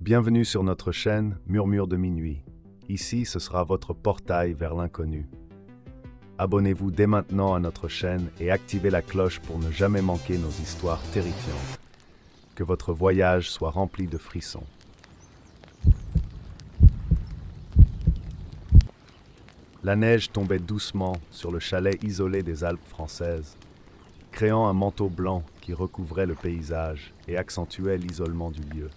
Bienvenue sur notre chaîne Murmure de minuit. Ici, ce sera votre portail vers l'inconnu. Abonnez-vous dès maintenant à notre chaîne et activez la cloche pour ne jamais manquer nos histoires terrifiantes. Que votre voyage soit rempli de frissons. La neige tombait doucement sur le chalet isolé des Alpes françaises, créant un manteau blanc qui recouvrait le paysage et accentuait l'isolement du lieu.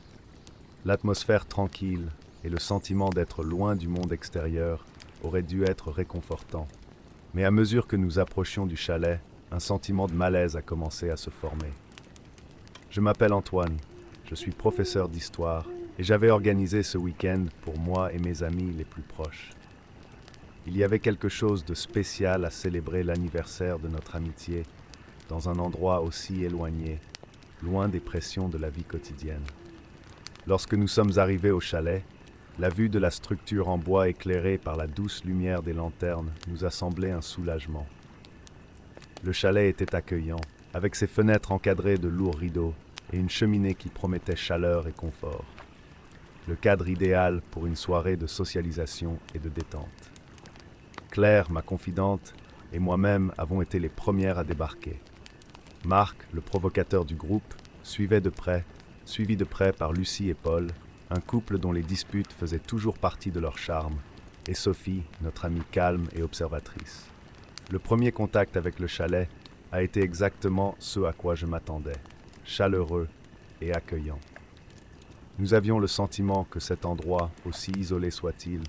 L'atmosphère tranquille et le sentiment d'être loin du monde extérieur auraient dû être réconfortants. Mais à mesure que nous approchions du chalet, un sentiment de malaise a commencé à se former. Je m'appelle Antoine, je suis professeur d'histoire et j'avais organisé ce week-end pour moi et mes amis les plus proches. Il y avait quelque chose de spécial à célébrer l'anniversaire de notre amitié dans un endroit aussi éloigné, loin des pressions de la vie quotidienne. Lorsque nous sommes arrivés au chalet, la vue de la structure en bois éclairée par la douce lumière des lanternes nous a semblé un soulagement. Le chalet était accueillant, avec ses fenêtres encadrées de lourds rideaux et une cheminée qui promettait chaleur et confort. Le cadre idéal pour une soirée de socialisation et de détente. Claire, ma confidente, et moi-même avons été les premières à débarquer. Marc, le provocateur du groupe, suivi de près par Lucie et Paul, un couple dont les disputes faisaient toujours partie de leur charme, et Sophie, notre amie calme et observatrice. Le premier contact avec le chalet a été exactement ce à quoi je m'attendais, chaleureux et accueillant. Nous avions le sentiment que cet endroit, aussi isolé soit-il,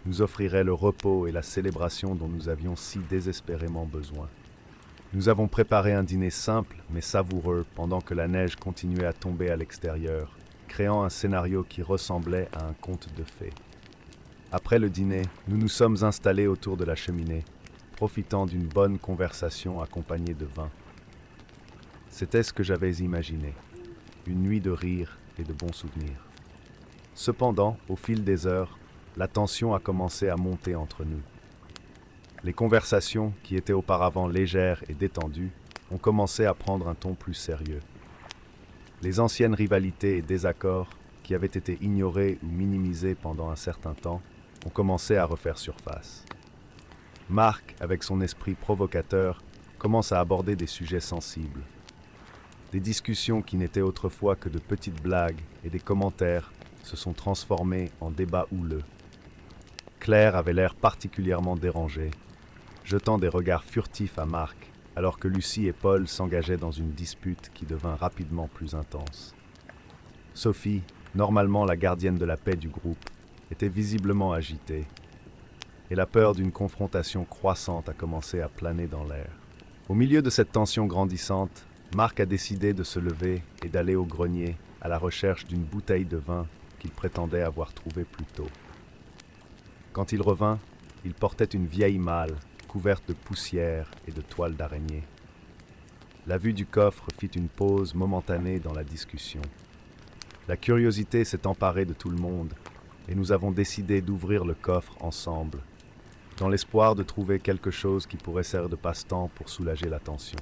nous offrirait le repos et la célébration dont nous avions si désespérément besoin. Nous avons préparé un dîner simple mais savoureux pendant que la neige continuait à tomber à l'extérieur, créant un scénario qui ressemblait à un conte de fées. Après le dîner, nous nous sommes installés autour de la cheminée, profitant d'une bonne conversation accompagnée de vin. C'était ce que j'avais imaginé, une nuit de rire et de bons souvenirs. Cependant, au fil des heures, la tension a commencé à monter entre nous. Les conversations, qui étaient auparavant légères et détendues, ont commencé à prendre un ton plus sérieux. Les anciennes rivalités et désaccords, qui avaient été ignorés ou minimisés pendant un certain temps, ont commencé à refaire surface. Marc, avec son esprit provocateur, commence à aborder des sujets sensibles. Des discussions qui n'étaient autrefois que de petites blagues et des commentaires se sont transformés en débats houleux. Claire avait l'air particulièrement dérangée, jetant des regards furtifs à Marc, alors que Lucie et Paul s'engageaient dans une dispute qui devint rapidement plus intense. Sophie, normalement la gardienne de la paix du groupe, était visiblement agitée, et la peur d'une confrontation croissante a commencé à planer dans l'air. Au milieu de cette tension grandissante, Marc a décidé de se lever et d'aller au grenier à la recherche d'une bouteille de vin qu'il prétendait avoir trouvée plus tôt. Quand il revint, il portait une vieille malle couverte de poussière et de toiles d'araignée. La vue du coffre fit une pause momentanée dans la discussion. La curiosité s'est emparée de tout le monde et nous avons décidé d'ouvrir le coffre ensemble, dans l'espoir de trouver quelque chose qui pourrait servir de passe-temps pour soulager la tension.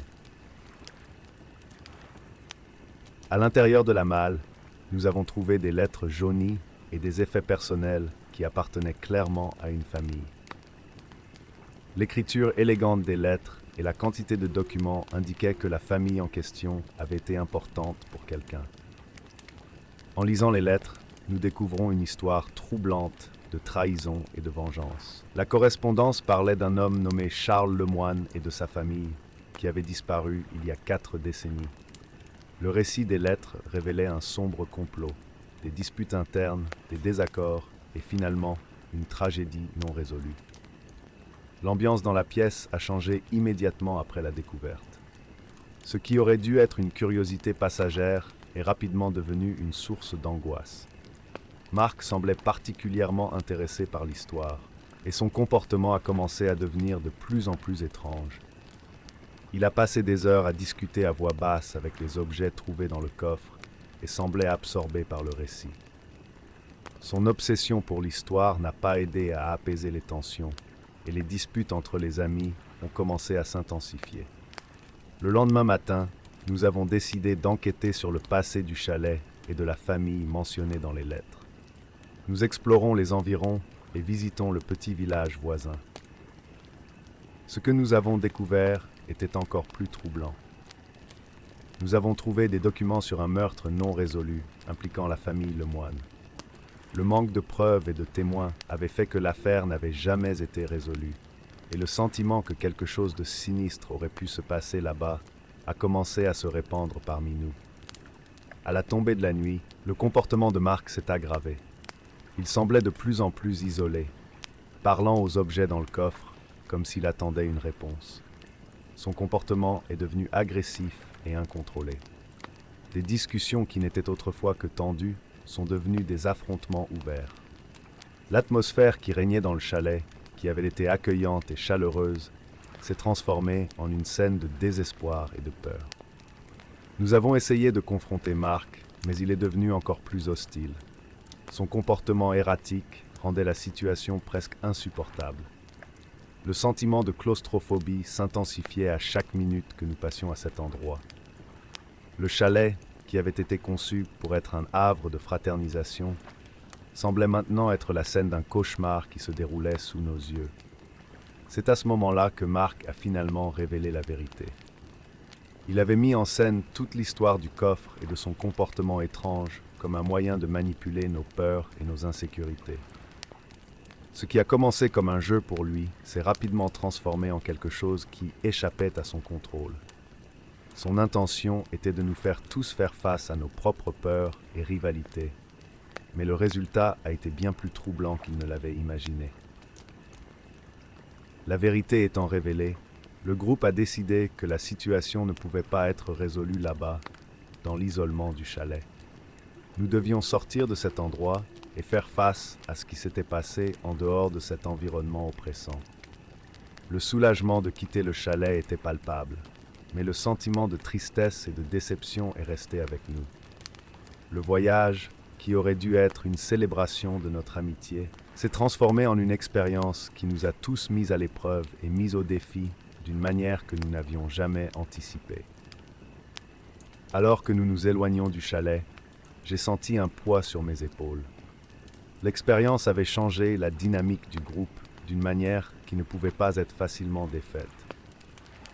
À l'intérieur de la malle, nous avons trouvé des lettres jaunies et des effets personnels qui appartenaient clairement à une famille. L'écriture élégante des lettres et la quantité de documents indiquaient que la famille en question avait été importante pour quelqu'un. En lisant les lettres, nous découvrons une histoire troublante de trahison et de vengeance. La correspondance parlait d'un homme nommé Charles Lemoine et de sa famille, qui avait disparu il y a 4 décennies. Le récit des lettres révélait un sombre complot, des disputes internes, des désaccords et finalement une tragédie non résolue. L'ambiance dans la pièce a changé immédiatement après la découverte. Ce qui aurait dû être une curiosité passagère est rapidement devenu une source d'angoisse. Marc semblait particulièrement intéressé par l'histoire, et son comportement a commencé à devenir de plus en plus étrange. Il a passé des heures à discuter à voix basse avec les objets trouvés dans le coffre et semblait absorbé par le récit. Son obsession pour l'histoire n'a pas aidé à apaiser les tensions, et les disputes entre les amis ont commencé à s'intensifier. Le lendemain matin, nous avons décidé d'enquêter sur le passé du chalet et de la famille mentionnés dans les lettres. Nous explorons les environs et visitons le petit village voisin. Ce que nous avons découvert était encore plus troublant. Nous avons trouvé des documents sur un meurtre non résolu impliquant la famille Lemoine. Le manque de preuves et de témoins avait fait que l'affaire n'avait jamais été résolue, et le sentiment que quelque chose de sinistre aurait pu se passer là-bas a commencé à se répandre parmi nous. À la tombée de la nuit, le comportement de Marc s'est aggravé. Il semblait de plus en plus isolé, parlant aux objets dans le coffre comme s'il attendait une réponse. Son comportement est devenu agressif et incontrôlé. Des discussions qui n'étaient autrefois que tendues sont devenues des affrontements ouverts. L'atmosphère qui régnait dans le chalet, qui avait été accueillante et chaleureuse, s'est transformée en une scène de désespoir et de peur. Nous avons essayé de confronter Marc, mais il est devenu encore plus hostile. Son comportement erratique rendait la situation presque insupportable. Le sentiment de claustrophobie s'intensifiait à chaque minute que nous passions à cet endroit. Le chalet, qui avait été conçu pour être un havre de fraternisation, semblait maintenant être la scène d'un cauchemar qui se déroulait sous nos yeux. C'est à ce moment-là que Marc a finalement révélé la vérité. Il avait mis en scène toute l'histoire du coffre et de son comportement étrange comme un moyen de manipuler nos peurs et nos insécurités. Ce qui a commencé comme un jeu pour lui s'est rapidement transformé en quelque chose qui échappait à son contrôle. Son intention était de nous faire tous faire face à nos propres peurs et rivalités, mais le résultat a été bien plus troublant qu'il ne l'avait imaginé. La vérité étant révélée, le groupe a décidé que la situation ne pouvait pas être résolue là-bas, dans l'isolement du chalet. Nous devions sortir de cet endroit et faire face à ce qui s'était passé en dehors de cet environnement oppressant. Le soulagement de quitter le chalet était palpable, mais le sentiment de tristesse et de déception est resté avec nous. Le voyage, qui aurait dû être une célébration de notre amitié, s'est transformé en une expérience qui nous a tous mis à l'épreuve et mis au défi d'une manière que nous n'avions jamais anticipée. Alors que nous nous éloignions du chalet, j'ai senti un poids sur mes épaules. L'expérience avait changé la dynamique du groupe d'une manière qui ne pouvait pas être facilement défaite.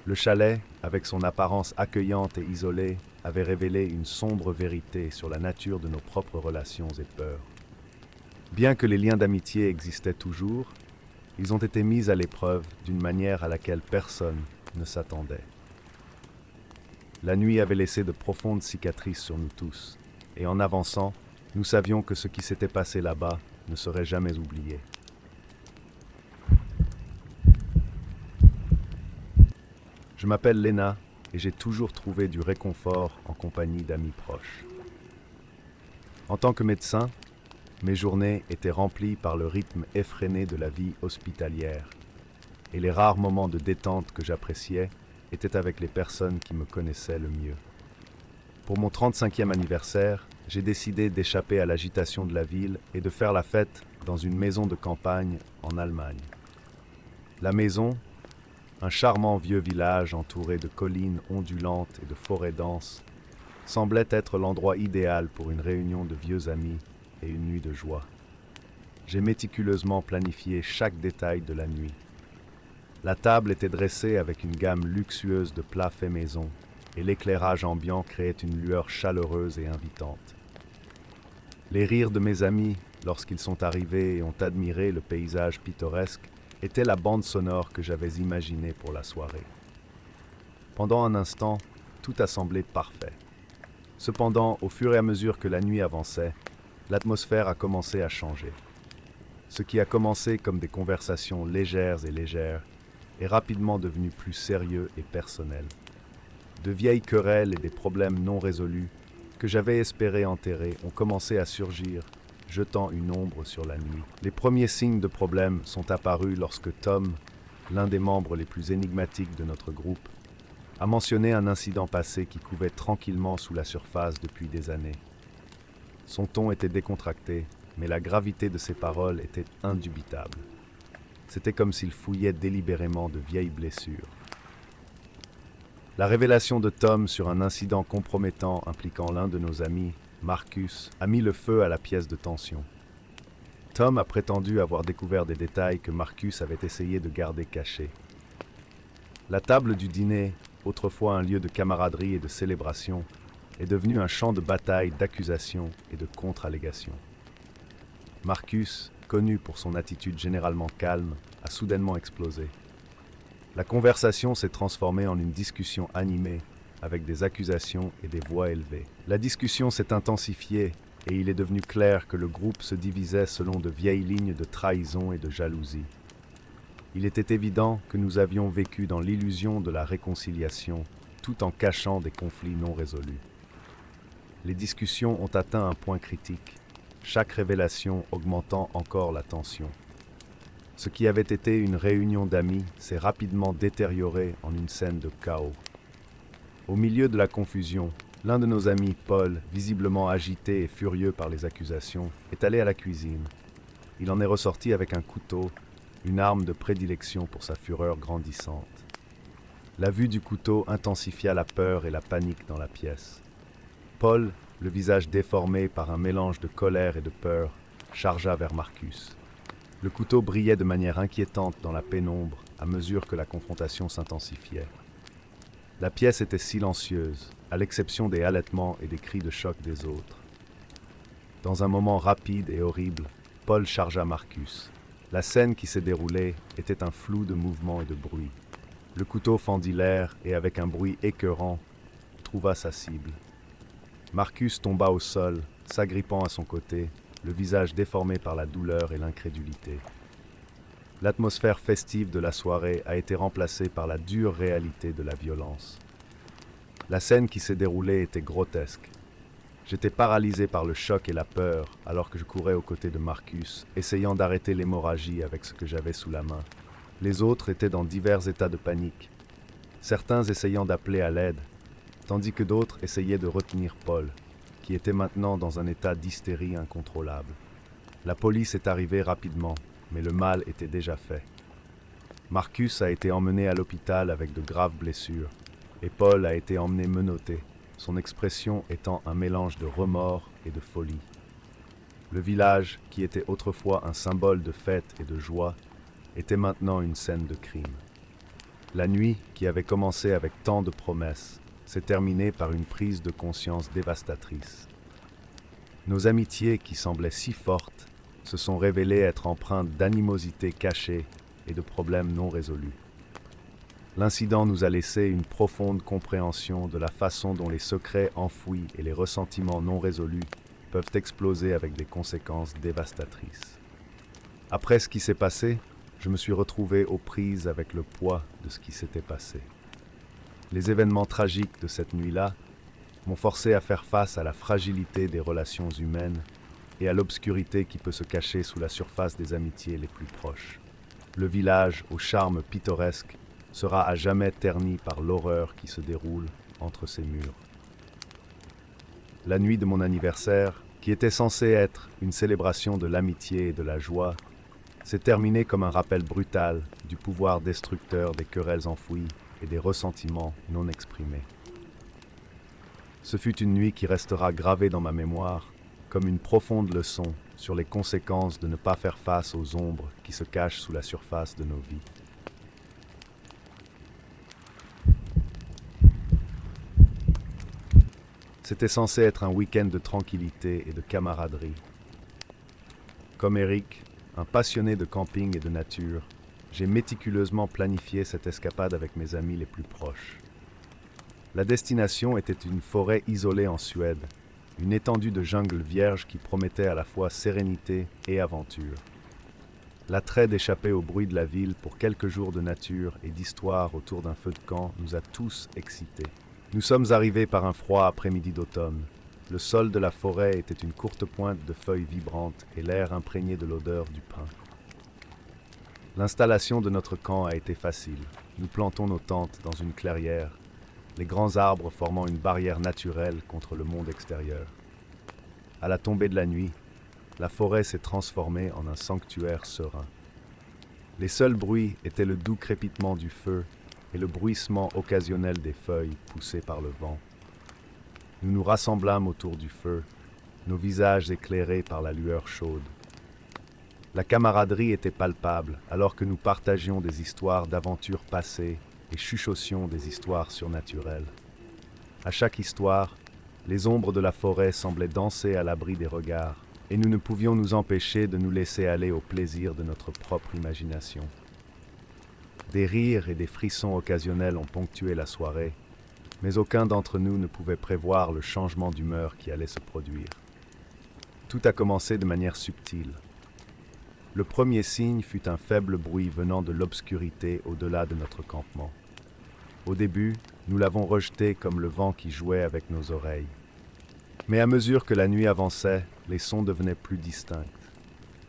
Le chalet, avec son apparence accueillante et isolée, avait révélé une sombre vérité sur la nature de nos propres relations et peurs. Bien que les liens d'amitié existaient toujours, ils ont été mis à l'épreuve d'une manière à laquelle personne ne s'attendait. La nuit avait laissé de profondes cicatrices sur nous tous, et en avançant, nous savions que ce qui s'était passé là-bas ne serait jamais oublié. Je m'appelle Léna et j'ai toujours trouvé du réconfort en compagnie d'amis proches. En tant que médecin, mes journées étaient remplies par le rythme effréné de la vie hospitalière, et les rares moments de détente que j'appréciais étaient avec les personnes qui me connaissaient le mieux. Pour mon 35e anniversaire, j'ai décidé d'échapper à l'agitation de la ville et de faire la fête dans une maison de campagne en Allemagne. La maison, un charmant vieux village entouré de collines ondulantes et de forêts denses, semblait être l'endroit idéal pour une réunion de vieux amis et une nuit de joie. J'ai méticuleusement planifié chaque détail de la nuit. La table était dressée avec une gamme luxueuse de plats faits maison, et l'éclairage ambiant créait une lueur chaleureuse et invitante. Les rires de mes amis, lorsqu'ils sont arrivés et ont admiré le paysage pittoresque, étaient la bande sonore que j'avais imaginée pour la soirée. Pendant un instant, tout a semblé parfait. Cependant, au fur et à mesure que la nuit avançait, l'atmosphère a commencé à changer. Ce qui a commencé comme des conversations légères est rapidement devenu plus sérieux et personnel. De vieilles querelles et des problèmes non résolus que j'avais espéré enterrer ont commencé à surgir, jetant une ombre sur la nuit. Les premiers signes de problème sont apparus lorsque Tom, l'un des membres les plus énigmatiques de notre groupe, a mentionné un incident passé qui couvait tranquillement sous la surface depuis des années. Son ton était décontracté, mais la gravité de ses paroles était indubitable. C'était comme s'il fouillait délibérément de vieilles blessures. La révélation de Tom sur un incident compromettant impliquant l'un de nos amis Marcus, a mis le feu à la pièce de tension. Tom a prétendu avoir découvert des détails que Marcus avait essayé de garder cachés. La table du dîner, autrefois un lieu de camaraderie et de célébration, est devenue un champ de bataille d'accusations et de contre-allégations. Marcus, connu pour son attitude généralement calme, a soudainement explosé. La conversation s'est transformée en une discussion animée, avec des accusations et des voix élevées. La discussion s'est intensifiée et il est devenu clair que le groupe se divisait selon de vieilles lignes de trahison et de jalousie. Il était évident que nous avions vécu dans l'illusion de la réconciliation, tout en cachant des conflits non résolus. Les discussions ont atteint un point critique, chaque révélation augmentant encore la tension. Ce qui avait été une réunion d'amis s'est rapidement détérioré en une scène de chaos. Au milieu de la confusion, l'un de nos amis, Paul, visiblement agité et furieux par les accusations, est allé à la cuisine. Il en est ressorti avec un couteau, une arme de prédilection pour sa fureur grandissante. La vue du couteau intensifia la peur et la panique dans la pièce. Paul, le visage déformé par un mélange de colère et de peur, chargea vers Marcus. Le couteau brillait de manière inquiétante dans la pénombre à mesure que la confrontation s'intensifiait. La pièce était silencieuse, à l'exception des halètements et des cris de choc des autres. Dans un moment rapide et horrible, Paul chargea Marcus. La scène qui s'est déroulée était un flou de mouvements et de bruit. Le couteau fendit l'air et, avec un bruit écœurant, trouva sa cible. Marcus tomba au sol, s'agrippant à son côté, le visage déformé par la douleur et l'incrédulité. L'atmosphère festive de la soirée a été remplacée par la dure réalité de la violence. La scène qui s'est déroulée était grotesque. J'étais paralysé par le choc et la peur alors que je courais aux côtés de Marcus, essayant d'arrêter l'hémorragie avec ce que j'avais sous la main. Les autres étaient dans divers états de panique, certains essayant d'appeler à l'aide, tandis que d'autres essayaient de retenir Paul, qui était maintenant dans un état d'hystérie incontrôlable. La police est arrivée rapidement, mais le mal était déjà fait. Marcus a été emmené à l'hôpital avec de graves blessures, et Paul a été emmené menotté, son expression étant un mélange de remords et de folie. Le village, qui était autrefois un symbole de fête et de joie, était maintenant une scène de crime. La nuit, qui avait commencé avec tant de promesses, s'est terminée par une prise de conscience dévastatrice. Nos amitiés, qui semblaient si fortes, se sont révélées être empreintes d'animosité cachée et de problèmes non résolus. L'incident nous a laissé une profonde compréhension de la façon dont les secrets enfouis et les ressentiments non résolus peuvent exploser avec des conséquences dévastatrices. Après ce qui s'est passé, je me suis retrouvé aux prises avec le poids de ce qui s'était passé. Les événements tragiques de cette nuit-là m'ont forcé à faire face à la fragilité des relations humaines et à l'obscurité qui peut se cacher sous la surface des amitiés les plus proches. Le village, au charme pittoresque, sera à jamais terni par l'horreur qui se déroule entre ses murs. La nuit de mon anniversaire, qui était censée être une célébration de l'amitié et de la joie, s'est terminée comme un rappel brutal du pouvoir destructeur des querelles enfouies et des ressentiments non exprimés. Ce fut une nuit qui restera gravée dans ma mémoire comme une profonde leçon sur les conséquences de ne pas faire face aux ombres qui se cachent sous la surface de nos vies. C'était censé être un week-end de tranquillité et de camaraderie. Comme Eric, un passionné de camping et de nature, j'ai méticuleusement planifié cette escapade avec mes amis les plus proches. La destination était une forêt isolée en Suède, une étendue de jungle vierge qui promettait à la fois sérénité et aventure. L'attrait d'échapper au bruit de la ville pour quelques jours de nature et d'histoire autour d'un feu de camp nous a tous excités. Nous sommes arrivés par un froid après-midi d'automne. Le sol de la forêt était une courte pointe de feuilles vibrantes et l'air imprégné de l'odeur du pin. L'installation de notre camp a été facile. Nous plantons nos tentes dans une clairière, les grands arbres formant une barrière naturelle contre le monde extérieur. À la tombée de la nuit, la forêt s'est transformée en un sanctuaire serein. Les seuls bruits étaient le doux crépitement du feu et le bruissement occasionnel des feuilles poussées par le vent. Nous nous rassemblâmes autour du feu, nos visages éclairés par la lueur chaude. La camaraderie était palpable alors que nous partagions des histoires d'aventures passées et chuchotions des histoires surnaturelles. À chaque histoire, les ombres de la forêt semblaient danser à l'abri des regards, et nous ne pouvions nous empêcher de nous laisser aller au plaisir de notre propre imagination. Des rires et des frissons occasionnels ont ponctué la soirée, mais aucun d'entre nous ne pouvait prévoir le changement d'humeur qui allait se produire. Tout a commencé de manière subtile. Le premier signe fut un faible bruit venant de l'obscurité au-delà de notre campement. Au début, nous l'avons rejeté comme le vent qui jouait avec nos oreilles. Mais à mesure que la nuit avançait, les sons devenaient plus distincts.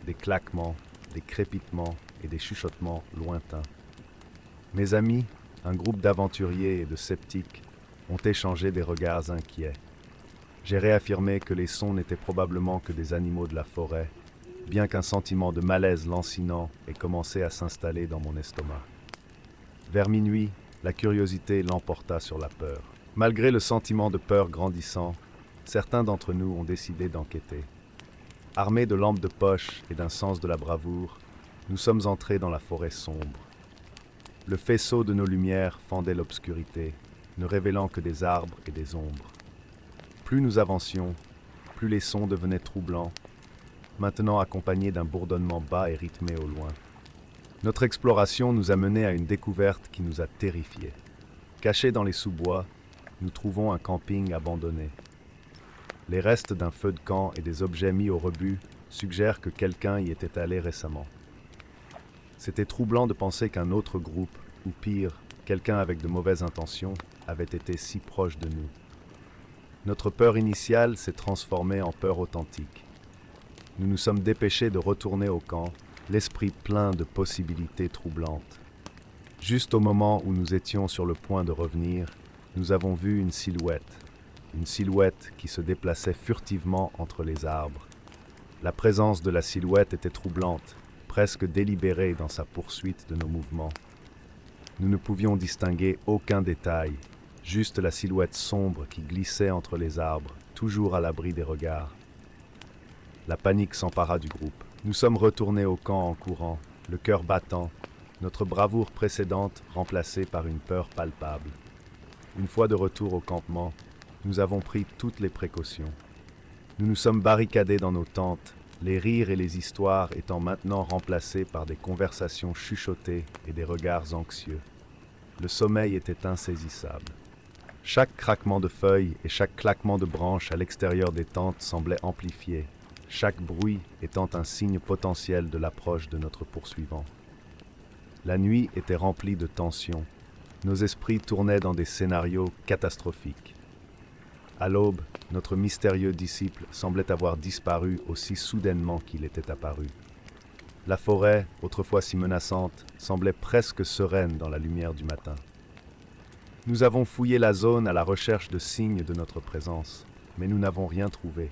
Des claquements, des crépitements et des chuchotements lointains. Mes amis, un groupe d'aventuriers et de sceptiques, ont échangé des regards inquiets. J'ai réaffirmé que les sons n'étaient probablement que des animaux de la forêt, bien qu'un sentiment de malaise lancinant ait commencé à s'installer dans mon estomac. Vers minuit, la curiosité l'emporta sur la peur. Malgré le sentiment de peur grandissant, certains d'entre nous ont décidé d'enquêter. Armés de lampes de poche et d'un sens de la bravoure, nous sommes entrés dans la forêt sombre. Le faisceau de nos lumières fendait l'obscurité, ne révélant que des arbres et des ombres. Plus nous avancions, plus les sons devenaient troublants, maintenant accompagnés d'un bourdonnement bas et rythmé au loin. Notre exploration nous a menés à une découverte qui nous a terrifiés. Cachés dans les sous-bois, nous trouvons un camping abandonné. Les restes d'un feu de camp et des objets mis au rebut suggèrent que quelqu'un y était allé récemment. C'était troublant de penser qu'un autre groupe, ou pire, quelqu'un avec de mauvaises intentions, avait été si proche de nous. Notre peur initiale s'est transformée en peur authentique. Nous nous sommes dépêchés de retourner au camp, l'esprit plein de possibilités troublantes. Juste au moment où nous étions sur le point de revenir, nous avons vu une silhouette qui se déplaçait furtivement entre les arbres. La présence de la silhouette était troublante, presque délibérée dans sa poursuite de nos mouvements. Nous ne pouvions distinguer aucun détail, juste la silhouette sombre qui glissait entre les arbres, toujours à l'abri des regards. La panique s'empara du groupe. Nous sommes retournés au camp en courant, le cœur battant, notre bravoure précédente remplacée par une peur palpable. Une fois de retour au campement, nous avons pris toutes les précautions. Nous nous sommes barricadés dans nos tentes, les rires et les histoires étant maintenant remplacés par des conversations chuchotées et des regards anxieux. Le sommeil était insaisissable. Chaque craquement de feuilles et chaque claquement de branches à l'extérieur des tentes semblait amplifié, chaque bruit étant un signe potentiel de l'approche de notre poursuivant. La nuit était remplie de tensions. Nos esprits tournaient dans des scénarios catastrophiques. À l'aube, notre mystérieux disciple semblait avoir disparu aussi soudainement qu'il était apparu. La forêt, autrefois si menaçante, semblait presque sereine dans la lumière du matin. Nous avons fouillé la zone à la recherche de signes de notre présence, mais nous n'avons rien trouvé.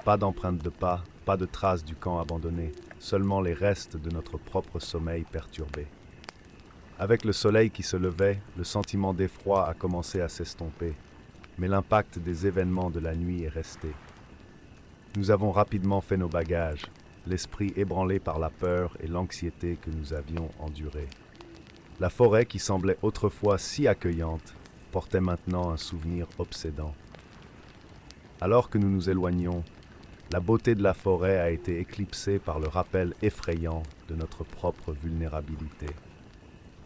Pas d'empreintes de pas, pas de traces du camp abandonné, seulement les restes de notre propre sommeil perturbé. Avec le soleil qui se levait, le sentiment d'effroi a commencé à s'estomper, mais l'impact des événements de la nuit est resté. Nous avons rapidement fait nos bagages, l'esprit ébranlé par la peur et l'anxiété que nous avions endurées. La forêt qui semblait autrefois si accueillante portait maintenant un souvenir obsédant. Alors que nous nous éloignions, la beauté de la forêt a été éclipsée par le rappel effrayant de notre propre vulnérabilité.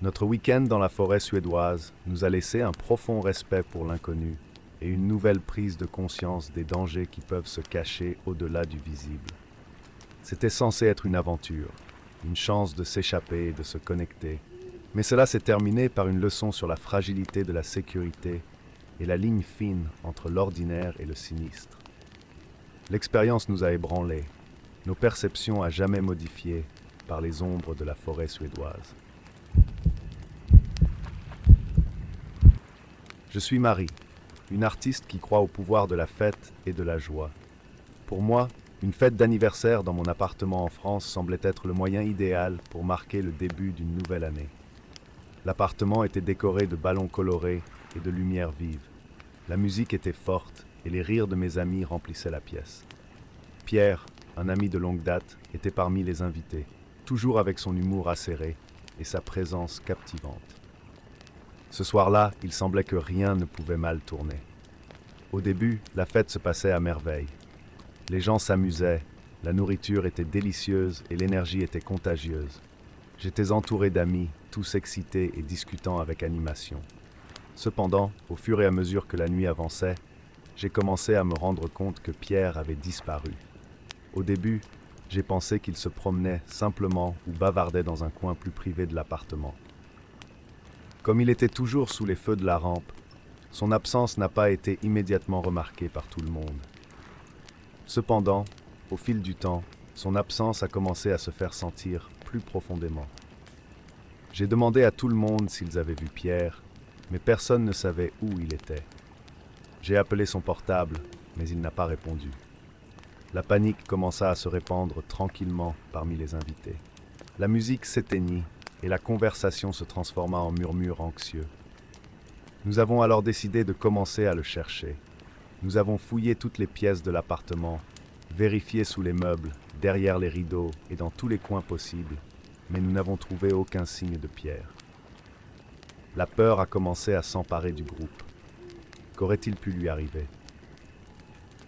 Notre week-end dans la forêt suédoise nous a laissé un profond respect pour l'inconnu et une nouvelle prise de conscience des dangers qui peuvent se cacher au-delà du visible. C'était censé être une aventure, une chance de s'échapper et de se connecter, mais cela s'est terminé par une leçon sur la fragilité de la sécurité et la ligne fine entre l'ordinaire et le sinistre. L'expérience nous a ébranlés, nos perceptions à jamais modifiées par les ombres de la forêt suédoise. Je suis Marie, une artiste qui croit au pouvoir de la fête et de la joie. Pour moi, une fête d'anniversaire dans mon appartement en France semblait être le moyen idéal pour marquer le début d'une nouvelle année. L'appartement était décoré de ballons colorés et de lumières vives. La musique était forte et les rires de mes amis remplissaient la pièce. Pierre, un ami de longue date, était parmi les invités, toujours avec son humour acéré et sa présence captivante. Ce soir-là, il semblait que rien ne pouvait mal tourner. Au début, la fête se passait à merveille. Les gens s'amusaient, la nourriture était délicieuse et l'énergie était contagieuse. J'étais entouré d'amis, tous excités et discutant avec animation. Cependant, au fur et à mesure que la nuit avançait, j'ai commencé à me rendre compte que Pierre avait disparu. Au début, j'ai pensé qu'il se promenait simplement ou bavardait dans un coin plus privé de l'appartement. Comme il était toujours sous les feux de la rampe, son absence n'a pas été immédiatement remarquée par tout le monde. Cependant, au fil du temps, son absence a commencé à se faire sentir plus profondément. J'ai demandé à tout le monde s'ils avaient vu Pierre, mais personne ne savait où il était. J'ai appelé son portable, mais il n'a pas répondu. La panique commença à se répandre tranquillement parmi les invités. La musique s'éteignit et la conversation se transforma en murmures anxieux. Nous avons alors décidé de commencer à le chercher. Nous avons fouillé toutes les pièces de l'appartement, vérifié sous les meubles, derrière les rideaux et dans tous les coins possibles, mais nous n'avons trouvé aucun signe de Pierre. La peur a commencé à s'emparer du groupe. Qu'aurait-il pu lui arriver?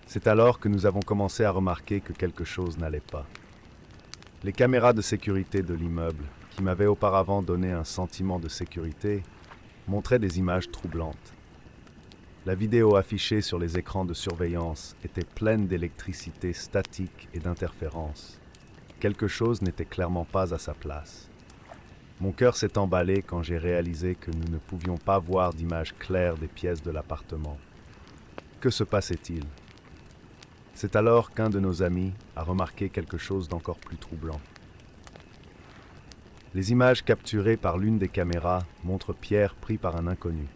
C'est alors que nous avons commencé à remarquer que quelque chose n'allait pas. Les caméras de sécurité de l'immeuble, qui m'avaient auparavant donné un sentiment de sécurité, montraient des images troublantes. La vidéo affichée sur les écrans de surveillance était pleine d'électricité statique et d'interférences. Quelque chose n'était clairement pas à sa place. Mon cœur s'est emballé quand j'ai réalisé que nous ne pouvions pas voir d'image claire des pièces de l'appartement. Que se passait-il? C'est alors qu'un de nos amis a remarqué quelque chose d'encore plus troublant. Les images capturées par l'une des caméras montrent Pierre pris par un inconnu.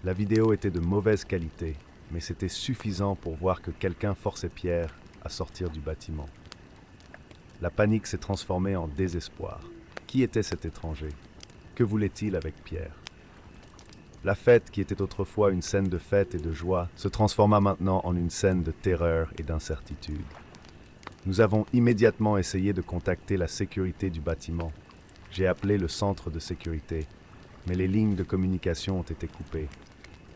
La vidéo était de mauvaise qualité, mais c'était suffisant pour voir que quelqu'un forçait Pierre à sortir du bâtiment. La panique s'est transformée en désespoir. Qui était cet étranger? Que voulait-il avec Pierre? La fête, qui était autrefois une scène de fête et de joie, se transforma maintenant en une scène de terreur et d'incertitude. Nous avons immédiatement essayé de contacter la sécurité du bâtiment. J'ai appelé le centre de sécurité, mais les lignes de communication ont été coupées.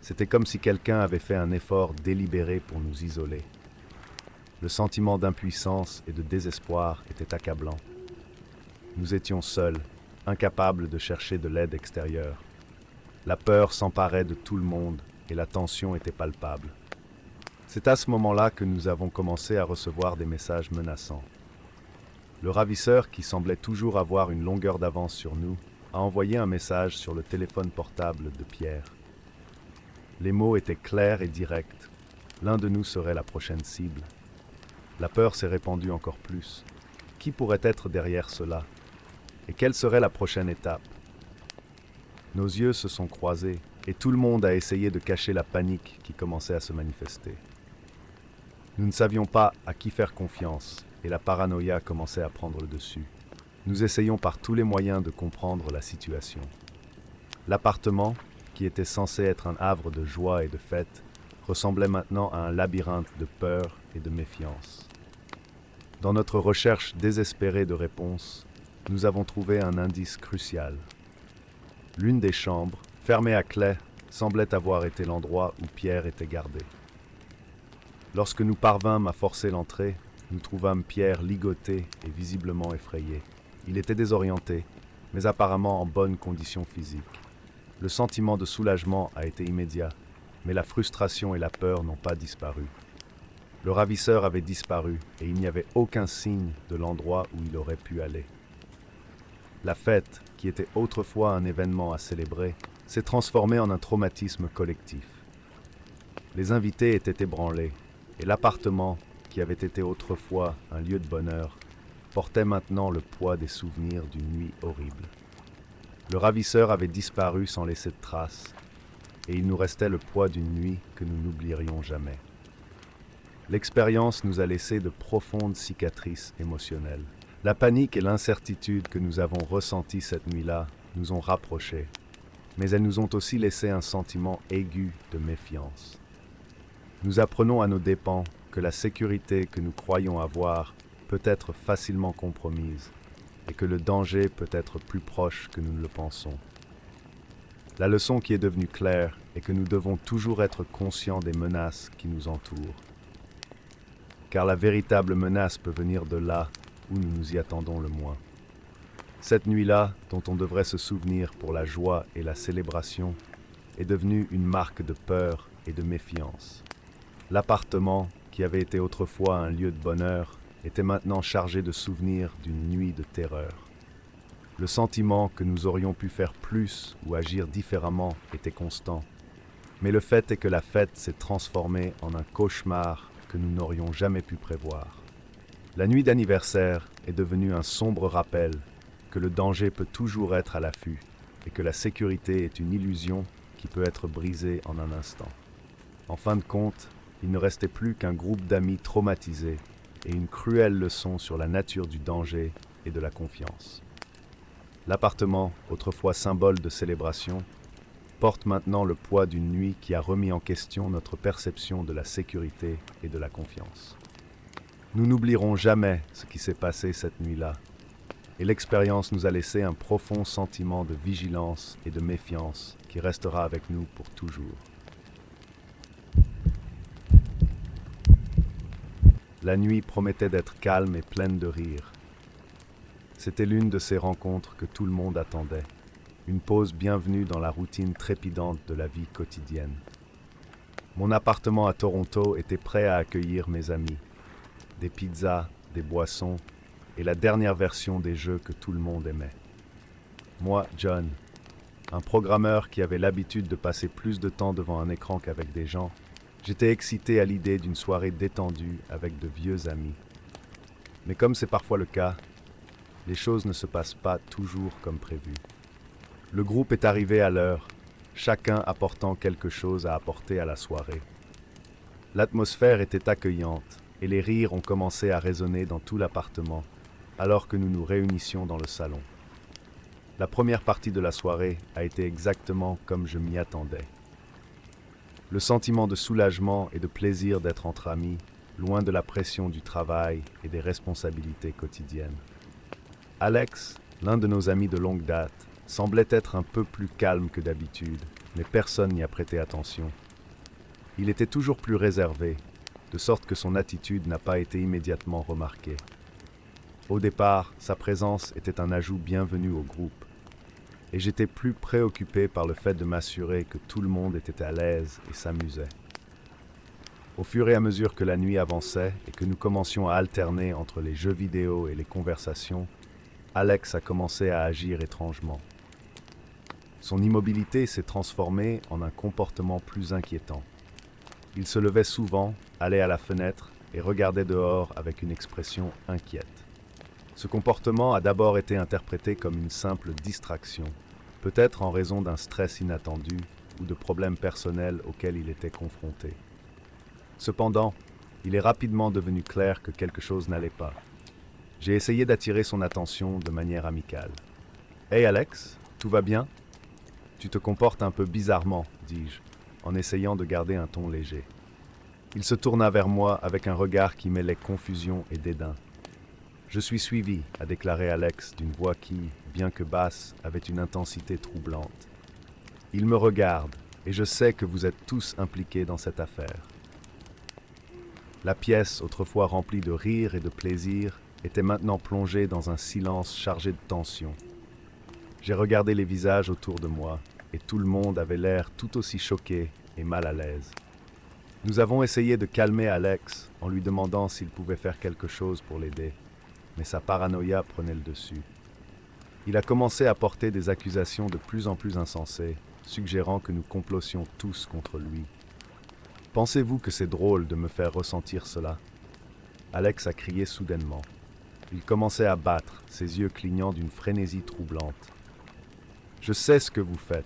C'était comme si quelqu'un avait fait un effort délibéré pour nous isoler. Le sentiment d'impuissance et de désespoir était accablant. Nous étions seuls, incapables de chercher de l'aide extérieure. La peur s'emparait de tout le monde et la tension était palpable. C'est à ce moment-là que nous avons commencé à recevoir des messages menaçants. Le ravisseur, qui semblait toujours avoir une longueur d'avance sur nous, a envoyé un message sur le téléphone portable de Pierre. Les mots étaient clairs et directs. L'un de nous serait la prochaine cible. La peur s'est répandue encore plus. Qui pourrait être derrière cela? Et quelle serait la prochaine étape? Nos yeux se sont croisés et tout le monde a essayé de cacher la panique qui commençait à se manifester. Nous ne savions pas à qui faire confiance et la paranoïa commençait à prendre le dessus. Nous essayons par tous les moyens de comprendre la situation. L'appartement, qui était censé être un havre de joie et de fête, ressemblait maintenant à un labyrinthe de peur et de méfiance. Dans notre recherche désespérée de réponses, nous avons trouvé un indice crucial. L'une des chambres, fermée à clé, semblait avoir été l'endroit où Pierre était gardé. Lorsque nous parvînmes à forcer l'entrée, nous trouvâmes Pierre ligoté et visiblement effrayé. Il était désorienté, mais apparemment en bonne condition physique. Le sentiment de soulagement a été immédiat, mais la frustration et la peur n'ont pas disparu. Le ravisseur avait disparu et il n'y avait aucun signe de l'endroit où il aurait pu aller. La fête, qui était autrefois un événement à célébrer, s'est transformée en un traumatisme collectif. Les invités étaient ébranlés, et l'appartement, qui avait été autrefois un lieu de bonheur, portait maintenant le poids des souvenirs d'une nuit horrible. Le ravisseur avait disparu sans laisser de traces, et il nous restait le poids d'une nuit que nous n'oublierions jamais. L'expérience nous a laissé de profondes cicatrices émotionnelles. La panique et l'incertitude que nous avons ressenties cette nuit-là nous ont rapprochés, mais elles nous ont aussi laissé un sentiment aigu de méfiance. Nous apprenons à nos dépens que la sécurité que nous croyons avoir peut être facilement compromise et que le danger peut être plus proche que nous ne le pensons. La leçon qui est devenue claire est que nous devons toujours être conscients des menaces qui nous entourent. Car la véritable menace peut venir de là où nous nous y attendons le moins. Cette nuit-là, dont on devrait se souvenir pour la joie et la célébration, est devenue une marque de peur et de méfiance. L'appartement, qui avait été autrefois un lieu de bonheur, était maintenant chargé de souvenirs d'une nuit de terreur. Le sentiment que nous aurions pu faire plus ou agir différemment était constant. Mais le fait est que la fête s'est transformée en un cauchemar que nous n'aurions jamais pu prévoir. La nuit d'anniversaire est devenue un sombre rappel que le danger peut toujours être à l'affût et que la sécurité est une illusion qui peut être brisée en un instant. En fin de compte, il ne restait plus qu'un groupe d'amis traumatisés et une cruelle leçon sur la nature du danger et de la confiance. L'appartement, autrefois symbole de célébration, porte maintenant le poids d'une nuit qui a remis en question notre perception de la sécurité et de la confiance. Nous n'oublierons jamais ce qui s'est passé cette nuit-là, et l'expérience nous a laissé un profond sentiment de vigilance et de méfiance qui restera avec nous pour toujours. La nuit promettait d'être calme et pleine de rire. C'était l'une de ces rencontres que tout le monde attendait, une pause bienvenue dans la routine trépidante de la vie quotidienne. Mon appartement à Toronto était prêt à accueillir mes amis. Des pizzas, des boissons et la dernière version des jeux que tout le monde aimait. Moi, John, un programmeur qui avait l'habitude de passer plus de temps devant un écran qu'avec des gens, j'étais excité à l'idée d'une soirée détendue avec de vieux amis. Mais comme c'est parfois le cas, les choses ne se passent pas toujours comme prévu. Le groupe est arrivé à l'heure, chacun apportant quelque chose à apporter à la soirée. L'atmosphère était accueillante et les rires ont commencé à résonner dans tout l'appartement alors que nous nous réunissions dans le salon. La première partie de la soirée a été exactement comme je m'y attendais. Le sentiment de soulagement et de plaisir d'être entre amis, loin de la pression du travail et des responsabilités quotidiennes. Alex, l'un de nos amis de longue date, semblait être un peu plus calme que d'habitude, mais personne n'y a prêté attention. Il était toujours plus réservé, de sorte que son attitude n'a pas été immédiatement remarquée. Au départ, sa présence était un ajout bienvenu au groupe, et j'étais plus préoccupé par le fait de m'assurer que tout le monde était à l'aise et s'amusait. Au fur et à mesure que la nuit avançait et que nous commencions à alterner entre les jeux vidéo et les conversations, Alex a commencé à agir étrangement. Son immobilité s'est transformée en un comportement plus inquiétant. Il se levait souvent, allait à la fenêtre et regardait dehors avec une expression inquiète. Ce comportement a d'abord été interprété comme une simple distraction, peut-être en raison d'un stress inattendu ou de problèmes personnels auxquels il était confronté. Cependant, il est rapidement devenu clair que quelque chose n'allait pas. J'ai essayé d'attirer son attention de manière amicale. « Hey Alex, tout va bien ? Tu te comportes un peu bizarrement, dis-je, en essayant de garder un ton léger. Il se tourna vers moi avec un regard qui mêlait confusion et dédain. « Je suis suivi, a déclaré Alex d'une voix qui, bien que basse, avait une intensité troublante. Il me regarde, et je sais que vous êtes tous impliqués dans cette affaire. » La pièce, autrefois remplie de rire et de plaisir, était maintenant plongée dans un silence chargé de tension. J'ai regardé les visages autour de moi, et tout le monde avait l'air tout aussi choqué et mal à l'aise. Nous avons essayé de calmer Alex en lui demandant s'il pouvait faire quelque chose pour l'aider, mais sa paranoïa prenait le dessus. Il a commencé à porter des accusations de plus en plus insensées, suggérant que nous complotions tous contre lui. Pensez-vous que c'est drôle de me faire ressentir cela ? Alex a crié soudainement. Il commençait à battre, ses yeux clignant d'une frénésie troublante. Je sais ce que vous faites.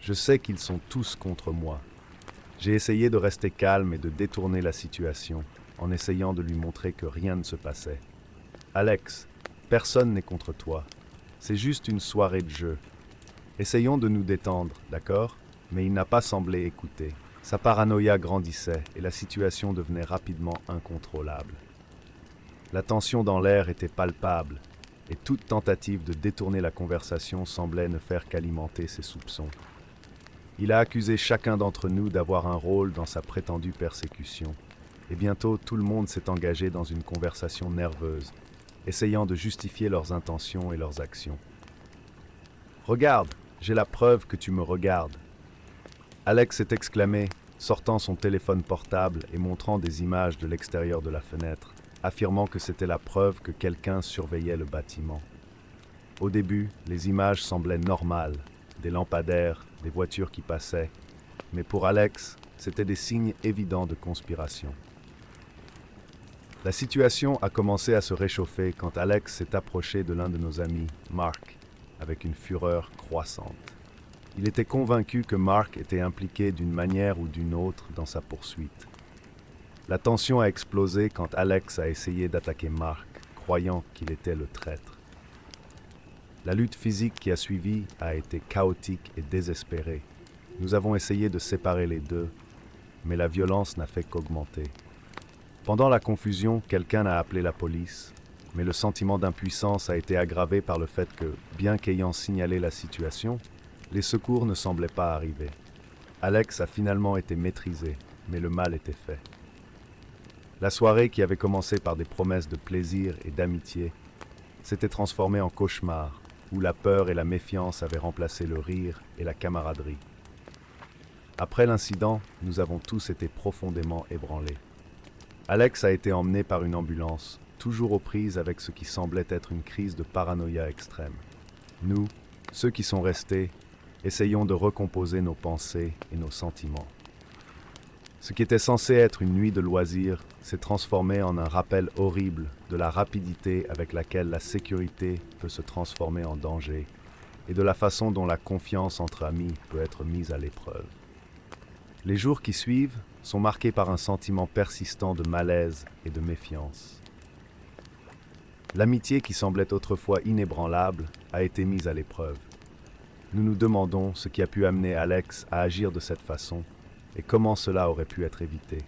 Je sais qu'ils sont tous contre moi. J'ai essayé de rester calme et de détourner la situation, en essayant de lui montrer que rien ne se passait. Alex, personne n'est contre toi. C'est juste une soirée de jeu. Essayons de nous détendre, d'accord ? Mais il n'a pas semblé écouter. Sa paranoïa grandissait et la situation devenait rapidement incontrôlable. La tension dans l'air était palpable et toute tentative de détourner la conversation semblait ne faire qu'alimenter ses soupçons. Il a accusé chacun d'entre nous d'avoir un rôle dans sa prétendue persécution. Et bientôt, tout le monde s'est engagé dans une conversation nerveuse, essayant de justifier leurs intentions et leurs actions. « Regarde, j'ai la preuve que tu me regardes. » Alex s'est exclamé, sortant son téléphone portable et montrant des images de l'extérieur de la fenêtre, affirmant que c'était la preuve que quelqu'un surveillait le bâtiment. Au début, les images semblaient normales, des lampadaires, des voitures qui passaient, mais pour Alex, c'étaient des signes évidents de conspiration. La situation a commencé à se réchauffer quand Alex s'est approché de l'un de nos amis, Mark, avec une fureur croissante. Il était convaincu que Mark était impliqué d'une manière ou d'une autre dans sa poursuite. La tension a explosé quand Alex a essayé d'attaquer Mark, croyant qu'il était le traître. La lutte physique qui a suivi a été chaotique et désespérée. Nous avons essayé de séparer les deux, mais la violence n'a fait qu'augmenter. Pendant la confusion, quelqu'un a appelé la police, mais le sentiment d'impuissance a été aggravé par le fait que, bien qu'ayant signalé la situation, les secours ne semblaient pas arriver. Alex a finalement été maîtrisé, mais le mal était fait. La soirée, qui avait commencé par des promesses de plaisir et d'amitié, s'était transformée en cauchemar, où la peur et la méfiance avaient remplacé le rire et la camaraderie. Après l'incident, nous avons tous été profondément ébranlés. Alex a été emmené par une ambulance, toujours aux prises avec ce qui semblait être une crise de paranoïa extrême. Nous, ceux qui sont restés, essayons de recomposer nos pensées et nos sentiments. Ce qui était censé être une nuit de loisirs s'est transformé en un rappel horrible de la rapidité avec laquelle la sécurité peut se transformer en danger et de la façon dont la confiance entre amis peut être mise à l'épreuve. Les jours qui suivent sont marqués par un sentiment persistant de malaise et de méfiance. L'amitié qui semblait autrefois inébranlable a été mise à l'épreuve. Nous nous demandons ce qui a pu amener Alex à agir de cette façon et comment cela aurait pu être évité.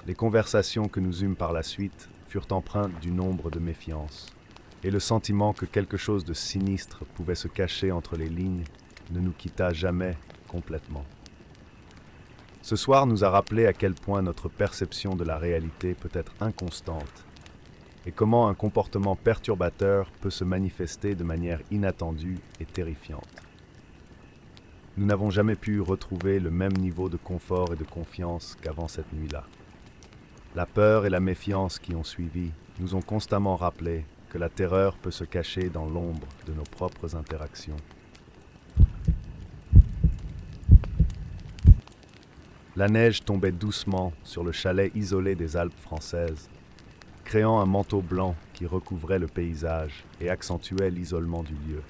Les conversations que nous eûmes par la suite furent empreintes d'une ombre de méfiance, et le sentiment que quelque chose de sinistre pouvait se cacher entre les lignes ne nous quitta jamais complètement. Ce soir nous a rappelé à quel point notre perception de la réalité peut être inconstante, et comment un comportement perturbateur peut se manifester de manière inattendue et terrifiante. Nous n'avons jamais pu retrouver le même niveau de confort et de confiance qu'avant cette nuit-là. La peur et la méfiance qui ont suivi nous ont constamment rappelé que la terreur peut se cacher dans l'ombre de nos propres interactions. La neige tombait doucement sur le chalet isolé des Alpes françaises, créant un manteau blanc qui recouvrait le paysage et accentuait l'isolement du lieu.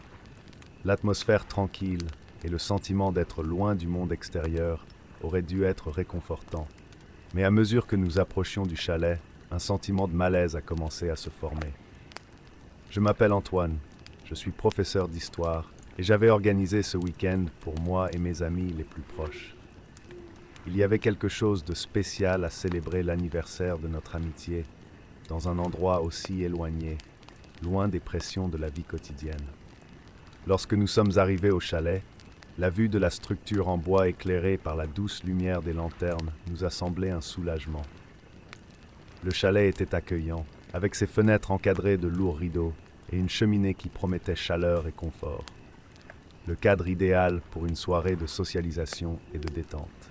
L'atmosphère tranquille et le sentiment d'être loin du monde extérieur aurait dû être réconfortant. Mais à mesure que nous approchions du chalet, un sentiment de malaise a commencé à se former. Je m'appelle Antoine, je suis professeur d'histoire et j'avais organisé ce week-end pour moi et mes amis les plus proches. Il y avait quelque chose de spécial à célébrer l'anniversaire de notre amitié dans un endroit aussi éloigné, loin des pressions de la vie quotidienne. Lorsque nous sommes arrivés au chalet, la vue de la structure en bois éclairée par la douce lumière des lanternes nous a semblé un soulagement. Le chalet était accueillant, avec ses fenêtres encadrées de lourds rideaux et une cheminée qui promettait chaleur et confort. Le cadre idéal pour une soirée de socialisation et de détente.